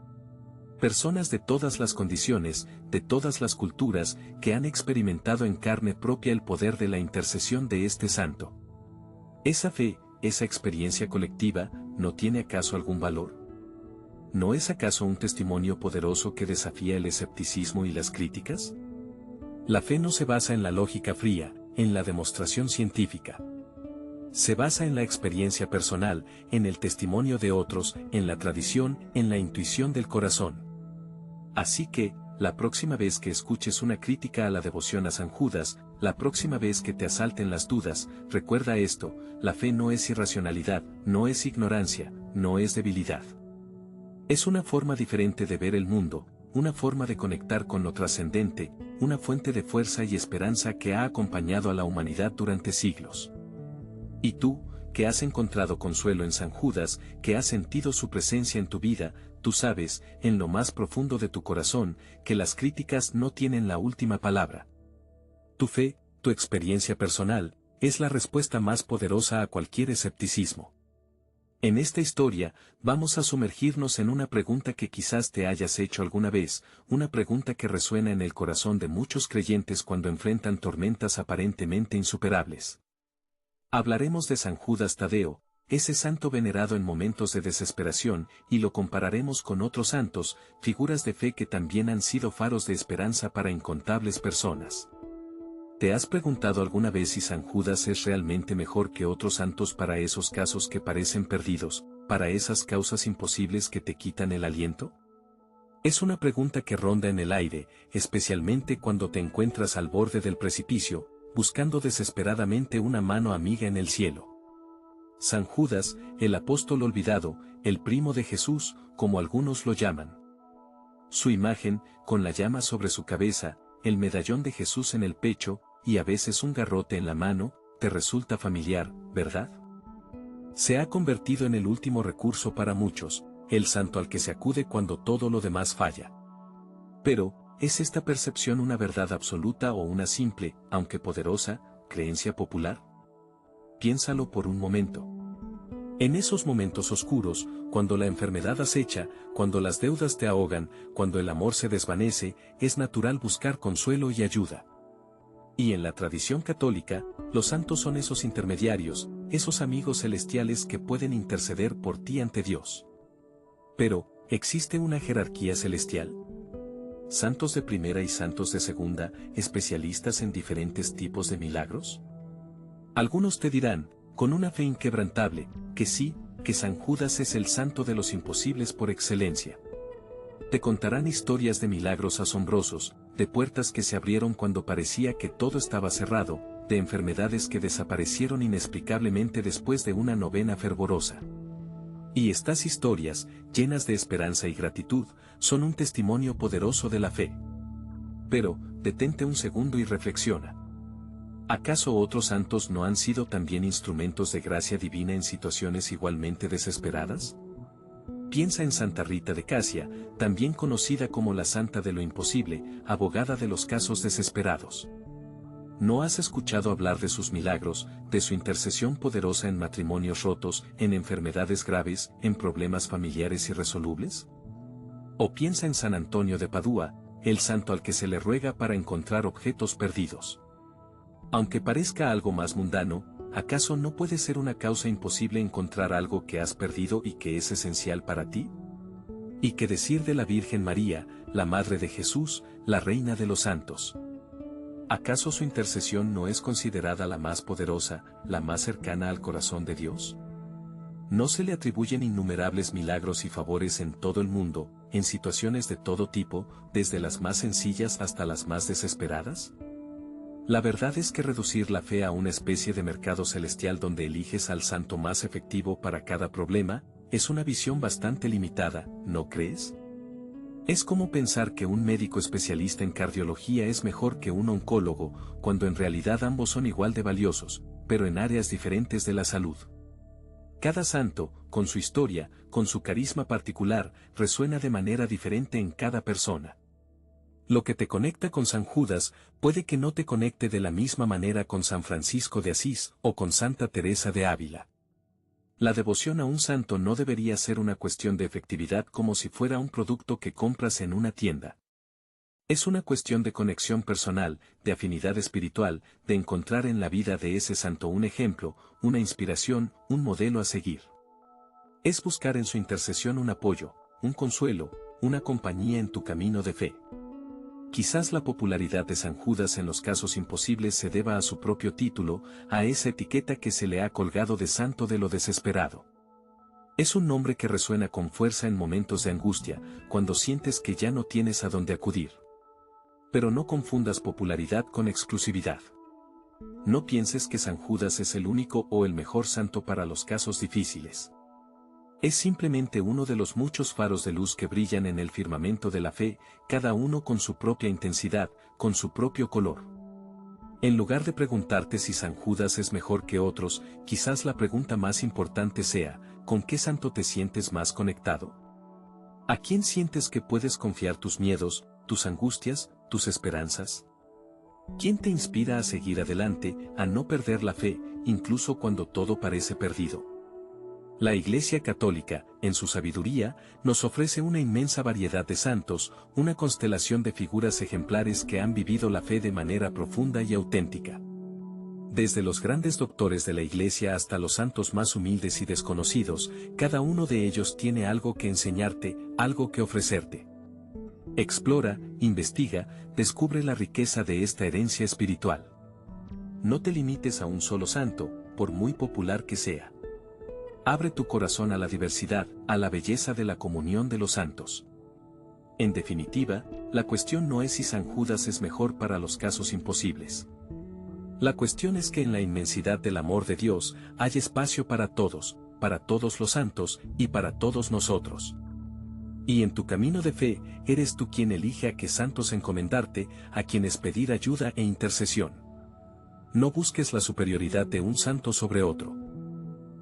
Personas de todas las condiciones, de todas las culturas, que han experimentado en carne propia el poder de la intercesión de este santo. ¿Esa fe, esa experiencia colectiva, no tiene acaso algún valor? ¿No es acaso un testimonio poderoso que desafía el escepticismo y las críticas? La fe no se basa en la lógica fría, en la demostración científica. Se basa en la experiencia personal, en el testimonio de otros, en la tradición, en la intuición del corazón. Así que, la próxima vez que escuches una crítica a la devoción a San Judas, la próxima vez que te asalten las dudas, recuerda esto: la fe no es irracionalidad, no es ignorancia, no es debilidad. Es una forma diferente de ver el mundo, una forma de conectar con lo trascendente, una fuente de fuerza y esperanza que ha acompañado a la humanidad durante siglos. Y tú, que has encontrado consuelo en San Judas, que has sentido su presencia en tu vida, tú sabes, en lo más profundo de tu corazón, que las críticas no tienen la última palabra. Tu fe, tu experiencia personal, es la respuesta más poderosa a cualquier escepticismo. En esta historia, vamos a sumergirnos en una pregunta que quizás te hayas hecho alguna vez, una pregunta que resuena en el corazón de muchos creyentes cuando enfrentan tormentas aparentemente insuperables. Hablaremos de San Judas Tadeo, ese santo venerado en momentos de desesperación, y lo compararemos con otros santos, figuras de fe que también han sido faros de esperanza para incontables personas. ¿Te has preguntado alguna vez si San Judas es realmente mejor que otros santos para esos casos que parecen perdidos, para esas causas imposibles que te quitan el aliento? Es una pregunta que ronda en el aire, especialmente cuando te encuentras al borde del precipicio, buscando desesperadamente una mano amiga en el cielo. San Judas, el apóstol olvidado, el primo de Jesús, como algunos lo llaman. Su imagen, con la llama sobre su cabeza, el medallón de Jesús en el pecho, y a veces un garrote en la mano, te resulta familiar, ¿verdad? Se ha convertido en el último recurso para muchos, el santo al que se acude cuando todo lo demás falla. Pero, ¿es esta percepción una verdad absoluta o una simple, aunque poderosa, creencia popular? Piénsalo por un momento. En esos momentos oscuros, cuando la enfermedad acecha, cuando las deudas te ahogan, cuando el amor se desvanece, es natural buscar consuelo y ayuda. Y en la tradición católica, los santos son esos intermediarios, esos amigos celestiales que pueden interceder por ti ante Dios. Pero, ¿existe una jerarquía celestial? ¿Santos de primera y santos de segunda, especialistas en diferentes tipos de milagros? Algunos te dirán, con una fe inquebrantable, que sí, que San Judas es el santo de los imposibles por excelencia. Te contarán historias de milagros asombrosos, de puertas que se abrieron cuando parecía que todo estaba cerrado, de enfermedades que desaparecieron inexplicablemente después de una novena fervorosa. Y estas historias, llenas de esperanza y gratitud, son un testimonio poderoso de la fe. Pero, detente un segundo y reflexiona. ¿Acaso otros santos no han sido también instrumentos de gracia divina en situaciones igualmente desesperadas? Piensa en Santa Rita de Casia, también conocida como la Santa de lo Imposible, abogada de los casos desesperados. ¿No has escuchado hablar de sus milagros, de su intercesión poderosa en matrimonios rotos, en enfermedades graves, en problemas familiares irresolubles? O piensa en San Antonio de Padua, el santo al que se le ruega para encontrar objetos perdidos. Aunque parezca algo más mundano, ¿acaso no puede ser una causa imposible encontrar algo que has perdido y que es esencial para ti? ¿Y qué decir de la Virgen María, la Madre de Jesús, la Reina de los Santos? ¿Acaso su intercesión no es considerada la más poderosa, la más cercana al corazón de Dios? ¿No se le atribuyen innumerables milagros y favores en todo el mundo, en situaciones de todo tipo, desde las más sencillas hasta las más desesperadas? La verdad es que reducir la fe a una especie de mercado celestial donde eliges al santo más efectivo para cada problema, es una visión bastante limitada, ¿no crees? Es como pensar que un médico especialista en cardiología es mejor que un oncólogo, cuando en realidad ambos son igual de valiosos, pero en áreas diferentes de la salud. Cada santo, con su historia, con su carisma particular, resuena de manera diferente en cada persona. Lo que te conecta con San Judas, puede que no te conecte de la misma manera con San Francisco de Asís o con Santa Teresa de Ávila. La devoción a un santo no debería ser una cuestión de efectividad como si fuera un producto que compras en una tienda. Es una cuestión de conexión personal, de afinidad espiritual, de encontrar en la vida de ese santo un ejemplo, una inspiración, un modelo a seguir. Es buscar en su intercesión un apoyo, un consuelo, una compañía en tu camino de fe. Quizás la popularidad de San Judas en los casos imposibles se deba a su propio título, a esa etiqueta que se le ha colgado de santo de lo desesperado. Es un nombre que resuena con fuerza en momentos de angustia, cuando sientes que ya no tienes a dónde acudir. Pero no confundas popularidad con exclusividad. No pienses que San Judas es el único o el mejor santo para los casos difíciles. Es simplemente uno de los muchos faros de luz que brillan en el firmamento de la fe, cada uno con su propia intensidad, con su propio color. En lugar de preguntarte si San Judas es mejor que otros, quizás la pregunta más importante sea, ¿con qué santo te sientes más conectado? ¿A quién sientes que puedes confiar tus miedos, tus angustias, tus esperanzas? ¿Quién te inspira a seguir adelante, a no perder la fe, incluso cuando todo parece perdido? La Iglesia Católica, en su sabiduría, nos ofrece una inmensa variedad de santos, una constelación de figuras ejemplares que han vivido la fe de manera profunda y auténtica. Desde los grandes doctores de la Iglesia hasta los santos más humildes y desconocidos, cada uno de ellos tiene algo que enseñarte, algo que ofrecerte. Explora, investiga, descubre la riqueza de esta herencia espiritual. No te limites a un solo santo, por muy popular que sea. Abre tu corazón a la diversidad, a la belleza de la comunión de los santos. En definitiva, la cuestión no es si San Judas es mejor para los casos imposibles. La cuestión es que en la inmensidad del amor de Dios hay espacio para todos los santos y para todos nosotros. Y en tu camino de fe, eres tú quien elige a qué santos encomendarte, a quienes pedir ayuda e intercesión. No busques la superioridad de un santo sobre otro.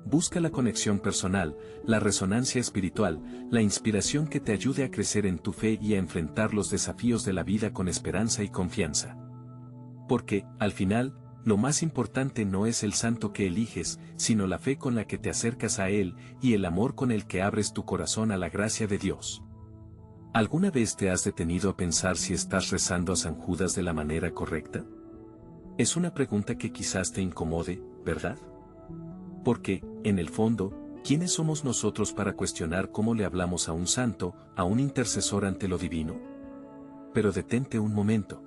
Busca la conexión personal, la resonancia espiritual, la inspiración que te ayude a crecer en tu fe y a enfrentar los desafíos de la vida con esperanza y confianza. Porque, al final, lo más importante no es el santo que eliges, sino la fe con la que te acercas a él y el amor con el que abres tu corazón a la gracia de Dios. ¿Alguna vez te has detenido a pensar si estás rezando a San Judas de la manera correcta? Es una pregunta que quizás te incomode, ¿verdad? Porque, en el fondo, ¿quiénes somos nosotros para cuestionar cómo le hablamos a un santo, a un intercesor ante lo divino? Pero detente un momento.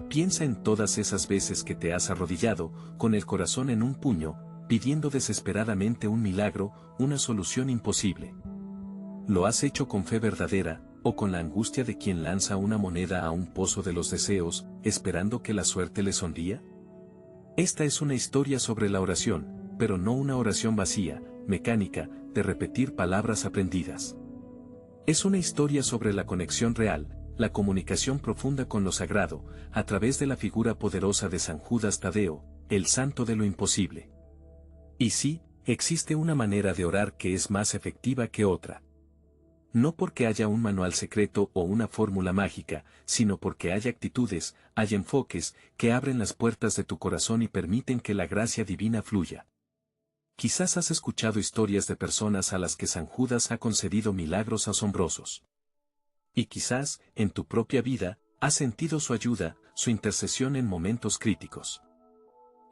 Piensa en todas esas veces que te has arrodillado, con el corazón en un puño, pidiendo desesperadamente un milagro, una solución imposible. ¿Lo has hecho con fe verdadera, o con la angustia de quien lanza una moneda a un pozo de los deseos, esperando que la suerte le sonría? Esta es una historia sobre la oración, pero no una oración vacía, mecánica, de repetir palabras aprendidas. Es una historia sobre la conexión real, la comunicación profunda con lo sagrado, a través de la figura poderosa de San Judas Tadeo, el santo de lo imposible. Y sí, existe una manera de orar que es más efectiva que otra. No porque haya un manual secreto o una fórmula mágica, sino porque hay actitudes, hay enfoques, que abren las puertas de tu corazón y permiten que la gracia divina fluya. Quizás has escuchado historias de personas a las que San Judas ha concedido milagros asombrosos. Y quizás, en tu propia vida, has sentido su ayuda, su intercesión en momentos críticos.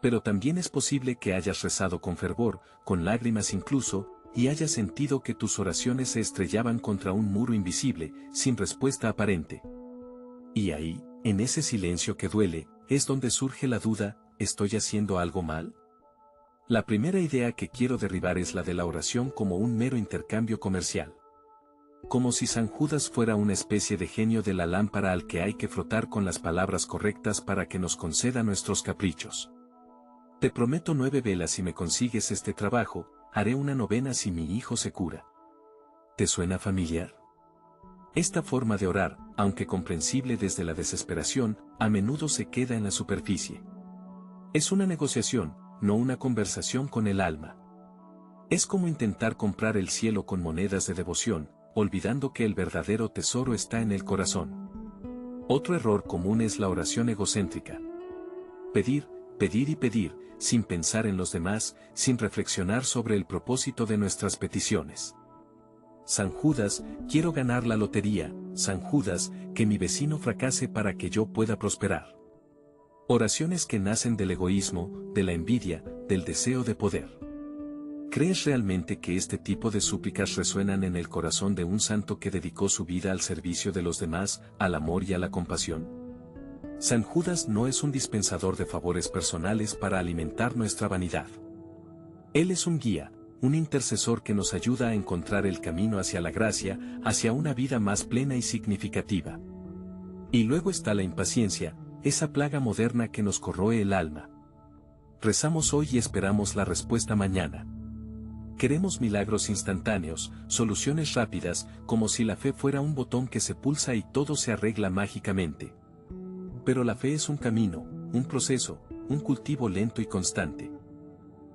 Pero también es posible que hayas rezado con fervor, con lágrimas incluso, y hayas sentido que tus oraciones se estrellaban contra un muro invisible, sin respuesta aparente. Y ahí, en ese silencio que duele, es donde surge la duda, ¿estoy haciendo algo mal? La primera idea que quiero derribar es la de la oración como un mero intercambio comercial. como si San Judas fuera una especie de genio de la lámpara al que hay que frotar con las palabras correctas para que nos conceda nuestros caprichos. Te prometo 9 velas si me consigues este trabajo, haré una novena si mi hijo se cura. ¿Te suena familiar? Esta forma de orar, aunque comprensible desde la desesperación, a menudo se queda en la superficie. Es una negociación, no una conversación con el alma. Es como intentar comprar el cielo con monedas de devoción, olvidando que el verdadero tesoro está en el corazón. Otro error común es la oración egocéntrica. Pedir, pedir y pedir, sin pensar en los demás, sin reflexionar sobre el propósito de nuestras peticiones. San Judas, quiero ganar la lotería. San Judas, que mi vecino fracase para que yo pueda prosperar. Oraciones que nacen del egoísmo, de la envidia, del deseo de poder. ¿Crees realmente que este tipo de súplicas resuenan en el corazón de un santo que dedicó su vida al servicio de los demás, al amor y a la compasión? San Judas no es un dispensador de favores personales para alimentar nuestra vanidad. Él es un guía, un intercesor que nos ayuda a encontrar el camino hacia la gracia, hacia una vida más plena y significativa. Y luego está la impaciencia, esa plaga moderna que nos corroe el alma. Rezamos hoy y esperamos la respuesta mañana. Queremos milagros instantáneos, soluciones rápidas, como si la fe fuera un botón que se pulsa y todo se arregla mágicamente. Pero la fe es un camino, un proceso, un cultivo lento y constante.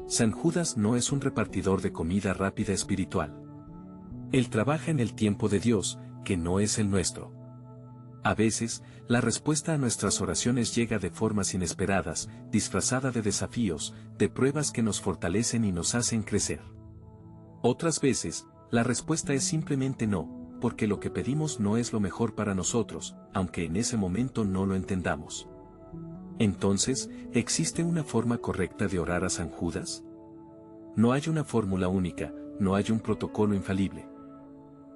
San Judas no es un repartidor de comida rápida espiritual. Él trabaja en el tiempo de Dios, que no es el nuestro. A veces, la respuesta a nuestras oraciones llega de formas inesperadas, disfrazada de desafíos, de pruebas que nos fortalecen y nos hacen crecer. Otras veces, la respuesta es simplemente no, porque lo que pedimos no es lo mejor para nosotros, aunque en ese momento no lo entendamos. Entonces, ¿existe una forma correcta de orar a San Judas? No hay una fórmula única, no hay un protocolo infalible.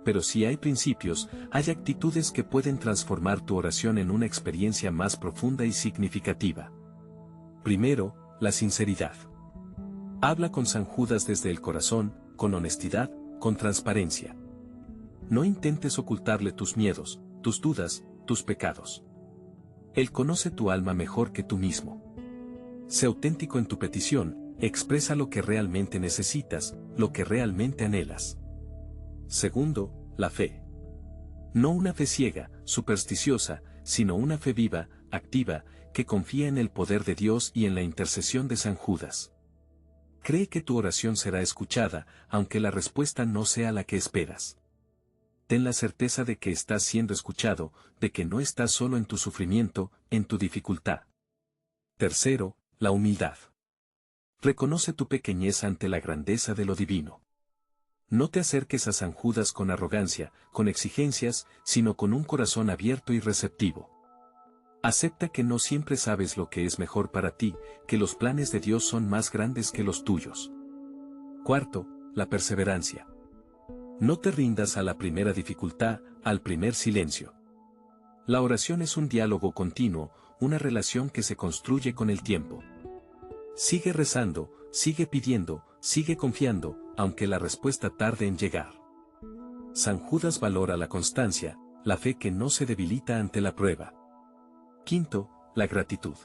Pero sí hay principios, hay actitudes que pueden transformar tu oración en una experiencia más profunda y significativa. Primero, la sinceridad. Habla con San Judas desde el corazón, con honestidad, con transparencia. No intentes ocultarle tus miedos, tus dudas, tus pecados. Él conoce tu alma mejor que tú mismo. Sé auténtico en tu petición, expresa lo que realmente necesitas, lo que realmente anhelas. Segundo, la fe. No una fe ciega, supersticiosa, sino una fe viva, activa, que confía en el poder de Dios y en la intercesión de San Judas. Cree que tu oración será escuchada, aunque la respuesta no sea la que esperas. Ten la certeza de que estás siendo escuchado, de que no estás solo en tu sufrimiento, en tu dificultad. Tercero, la humildad. Reconoce tu pequeñez ante la grandeza de lo divino. No te acerques a San Judas con arrogancia, con exigencias, sino con un corazón abierto y receptivo. Acepta que no siempre sabes lo que es mejor para ti, que los planes de Dios son más grandes que los tuyos. Cuarto, la perseverancia. No te rindas a la primera dificultad, al primer silencio. La oración es un diálogo continuo, una relación que se construye con el tiempo. Sigue rezando, sigue pidiendo, sigue confiando, aunque la respuesta tarde en llegar. San Judas valora la constancia, la fe que no se debilita ante la prueba. Quinto, la gratitud.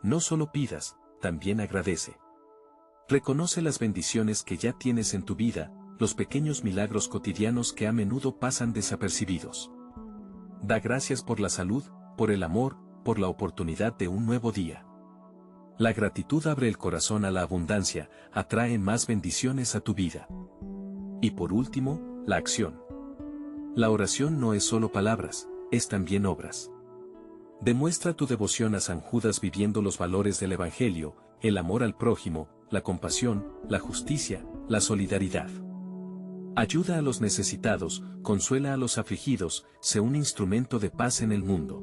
No solo pidas, también agradece. Reconoce las bendiciones que ya tienes en tu vida, los pequeños milagros cotidianos que a menudo pasan desapercibidos. Da gracias por la salud, por el amor, por la oportunidad de un nuevo día. La gratitud abre el corazón a la abundancia, atrae más bendiciones a tu vida. Y por último, la acción. La oración no es solo palabras, es también obras. Demuestra tu devoción a San Judas viviendo los valores del Evangelio, el amor al prójimo, la compasión, la justicia, la solidaridad. Ayuda a los necesitados, consuela a los afligidos, sé un instrumento de paz en el mundo.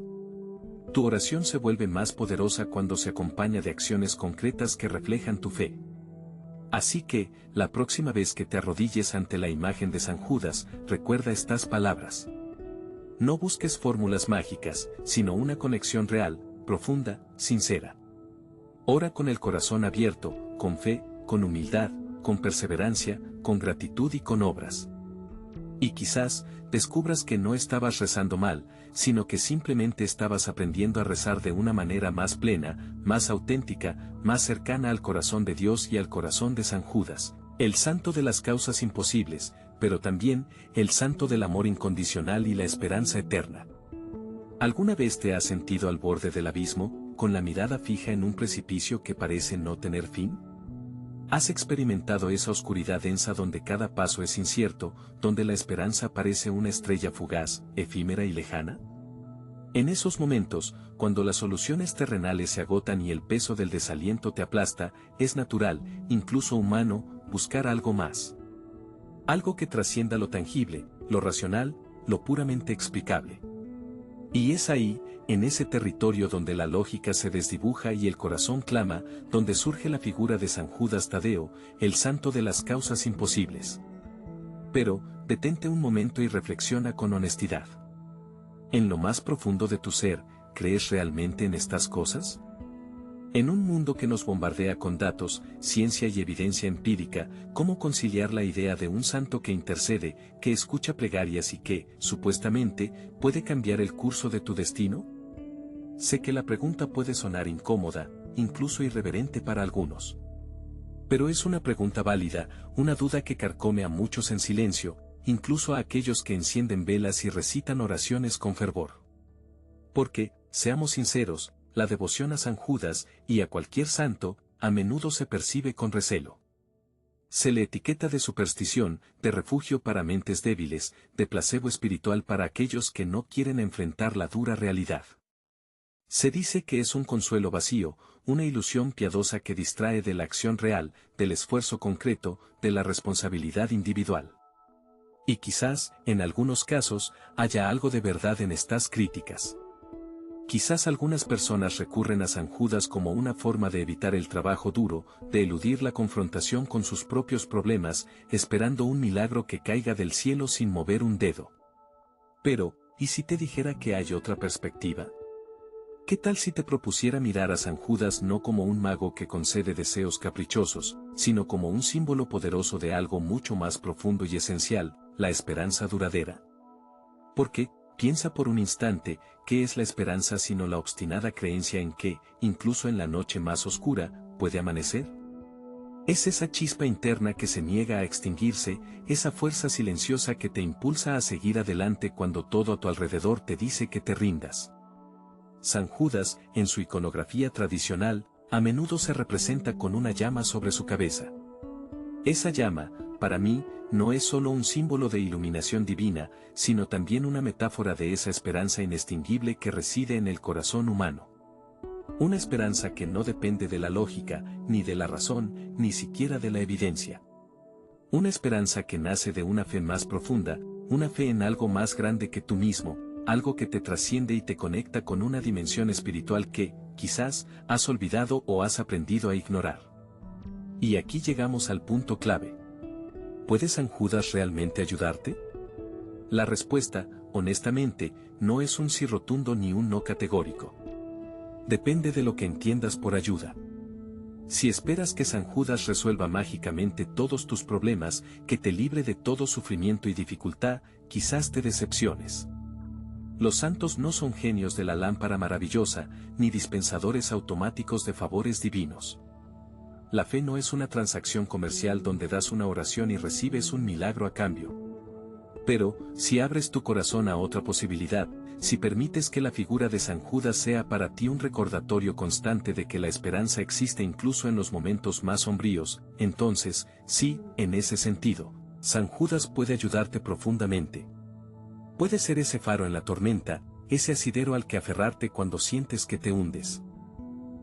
Tu oración se vuelve más poderosa cuando se acompaña de acciones concretas que reflejan tu fe. Así que, la próxima vez que te arrodilles ante la imagen de San Judas, recuerda estas palabras. No busques fórmulas mágicas, sino una conexión real, profunda, sincera. Ora con el corazón abierto, con fe, con humildad, con perseverancia, con gratitud y con obras. Y quizás, descubras que no estabas rezando mal, sino que simplemente estabas aprendiendo a rezar de una manera más plena, más auténtica, más cercana al corazón de Dios y al corazón de San Judas, el santo de las causas imposibles, pero también, el santo del amor incondicional y la esperanza eterna. ¿Alguna vez te has sentido al borde del abismo, con la mirada fija en un precipicio que parece no tener fin? ¿Has experimentado esa oscuridad densa donde cada paso es incierto, donde la esperanza parece una estrella fugaz, efímera y lejana? En esos momentos, cuando las soluciones terrenales se agotan y el peso del desaliento te aplasta, es natural, incluso humano, buscar algo más. Algo que trascienda lo tangible, lo racional, lo puramente explicable. Y es ahí, en ese territorio donde la lógica se desdibuja y el corazón clama, donde surge la figura de San Judas Tadeo, el santo de las causas imposibles. Pero, detente un momento y reflexiona con honestidad. En lo más profundo de tu ser, ¿crees realmente en estas cosas? En un mundo que nos bombardea con datos, ciencia y evidencia empírica, ¿cómo conciliar la idea de un santo que intercede, que escucha plegarias y que, supuestamente, puede cambiar el curso de tu destino? Sé que la pregunta puede sonar incómoda, incluso irreverente para algunos. Pero es una pregunta válida, una duda que carcome a muchos en silencio, incluso a aquellos que encienden velas y recitan oraciones con fervor. Porque, seamos sinceros, la devoción a San Judas, y a cualquier santo, a menudo se percibe con recelo. Se le etiqueta de superstición, de refugio para mentes débiles, de placebo espiritual para aquellos que no quieren enfrentar la dura realidad. Se dice que es un consuelo vacío, una ilusión piadosa que distrae de la acción real, del esfuerzo concreto, de la responsabilidad individual. Y quizás, en algunos casos, haya algo de verdad en estas críticas. Quizás algunas personas recurren a San Judas como una forma de evitar el trabajo duro, de eludir la confrontación con sus propios problemas, esperando un milagro que caiga del cielo sin mover un dedo. Pero, ¿y si te dijera que hay otra perspectiva? ¿Qué tal si te propusiera mirar a San Judas no como un mago que concede deseos caprichosos, sino como un símbolo poderoso de algo mucho más profundo y esencial, la esperanza duradera? Porque, piensa por un instante, ¿qué es la esperanza sino la obstinada creencia en que, incluso en la noche más oscura, puede amanecer? Es esa chispa interna que se niega a extinguirse, esa fuerza silenciosa que te impulsa a seguir adelante cuando todo a tu alrededor te dice que te rindas. San Judas, en su iconografía tradicional, a menudo se representa con una llama sobre su cabeza. Esa llama, para mí, no es solo un símbolo de iluminación divina, sino también una metáfora de esa esperanza inextinguible que reside en el corazón humano. Una esperanza que no depende de la lógica, ni de la razón, ni siquiera de la evidencia. Una esperanza que nace de una fe más profunda, una fe en algo más grande que tú mismo, algo que te trasciende y te conecta con una dimensión espiritual que, quizás, has olvidado o has aprendido a ignorar. Y aquí llegamos al punto clave. ¿Puede San Judas realmente ayudarte? La respuesta, honestamente, no es un sí rotundo ni un no categórico. Depende de lo que entiendas por ayuda. Si esperas que San Judas resuelva mágicamente todos tus problemas, que te libre de todo sufrimiento y dificultad, quizás te decepciones. Los santos no son genios de la lámpara maravillosa, ni dispensadores automáticos de favores divinos. La fe no es una transacción comercial donde das una oración y recibes un milagro a cambio. Pero, si abres tu corazón a otra posibilidad, si permites que la figura de San Judas sea para ti un recordatorio constante de que la esperanza existe incluso en los momentos más sombríos, entonces, sí, en ese sentido, San Judas puede ayudarte profundamente. Puede ser ese faro en la tormenta, ese asidero al que aferrarte cuando sientes que te hundes.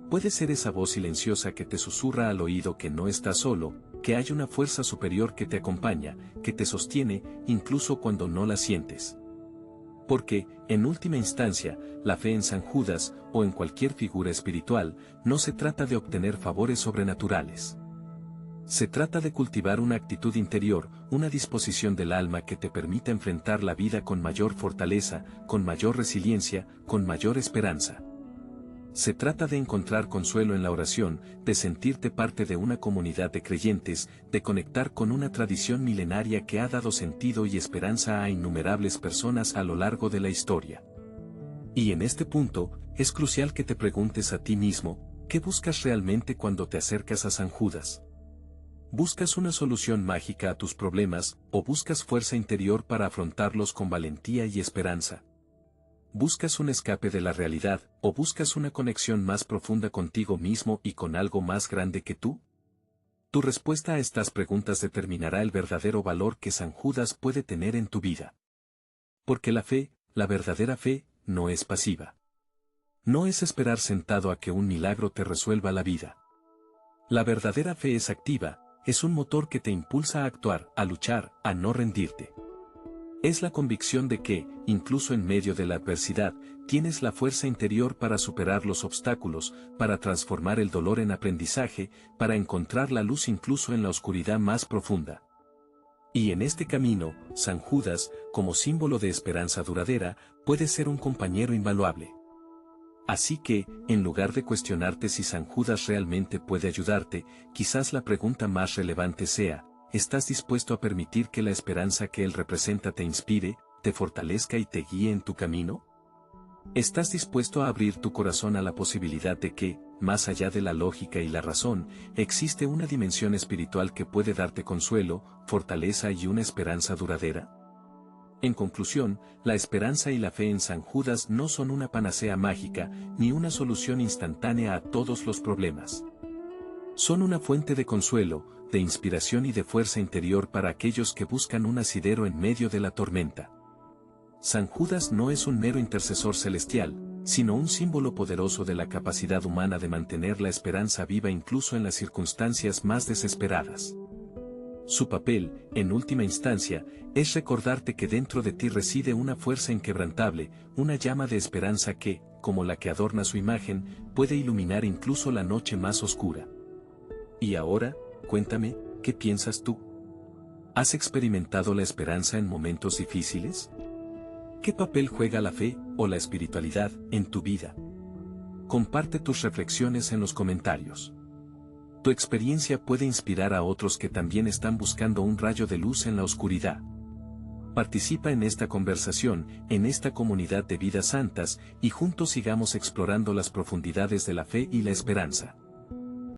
Puede ser esa voz silenciosa que te susurra al oído que no estás solo, que hay una fuerza superior que te acompaña, que te sostiene, incluso cuando no la sientes. Porque, en última instancia, la fe en San Judas, o en cualquier figura espiritual, no se trata de obtener favores sobrenaturales. Se trata de cultivar una actitud interior, una disposición del alma que te permita enfrentar la vida con mayor fortaleza, con mayor resiliencia, con mayor esperanza. Se trata de encontrar consuelo en la oración, de sentirte parte de una comunidad de creyentes, de conectar con una tradición milenaria que ha dado sentido y esperanza a innumerables personas a lo largo de la historia. Y en este punto, es crucial que te preguntes a ti mismo, ¿qué buscas realmente cuando te acercas a San Judas? ¿Buscas una solución mágica a tus problemas, o buscas fuerza interior para afrontarlos con valentía y esperanza? ¿Buscas un escape de la realidad, o buscas una conexión más profunda contigo mismo y con algo más grande que tú? Tu respuesta a estas preguntas determinará el verdadero valor que San Judas puede tener en tu vida. Porque la fe, la verdadera fe, no es pasiva. No es esperar sentado a que un milagro te resuelva la vida. La verdadera fe es activa, es un motor que te impulsa a actuar, a luchar, a no rendirte. Es la convicción de que, incluso en medio de la adversidad, tienes la fuerza interior para superar los obstáculos, para transformar el dolor en aprendizaje, para encontrar la luz incluso en la oscuridad más profunda. Y en este camino, San Judas, como símbolo de esperanza duradera, puede ser un compañero invaluable. Así que, en lugar de cuestionarte si San Judas realmente puede ayudarte, quizás la pregunta más relevante sea, ¿estás dispuesto a permitir que la esperanza que él representa te inspire, te fortalezca y te guíe en tu camino? ¿Estás dispuesto a abrir tu corazón a la posibilidad de que, más allá de la lógica y la razón, existe una dimensión espiritual que puede darte consuelo, fortaleza y una esperanza duradera? En conclusión, la esperanza y la fe en San Judas no son una panacea mágica, ni una solución instantánea a todos los problemas. Son una fuente de consuelo, de inspiración y de fuerza interior para aquellos que buscan un asidero en medio de la tormenta. San Judas no es un mero intercesor celestial, sino un símbolo poderoso de la capacidad humana de mantener la esperanza viva incluso en las circunstancias más desesperadas. Su papel, en última instancia, es recordarte que dentro de ti reside una fuerza inquebrantable, una llama de esperanza que, como la que adorna su imagen, puede iluminar incluso la noche más oscura. Y ahora, cuéntame, ¿qué piensas tú? ¿Has experimentado la esperanza en momentos difíciles? ¿Qué papel juega la fe, o la espiritualidad, en tu vida? Comparte tus reflexiones en los comentarios. Tu experiencia puede inspirar a otros que también están buscando un rayo de luz en la oscuridad. Participa en esta conversación, en esta comunidad de vidas santas, y juntos sigamos explorando las profundidades de la fe y la esperanza.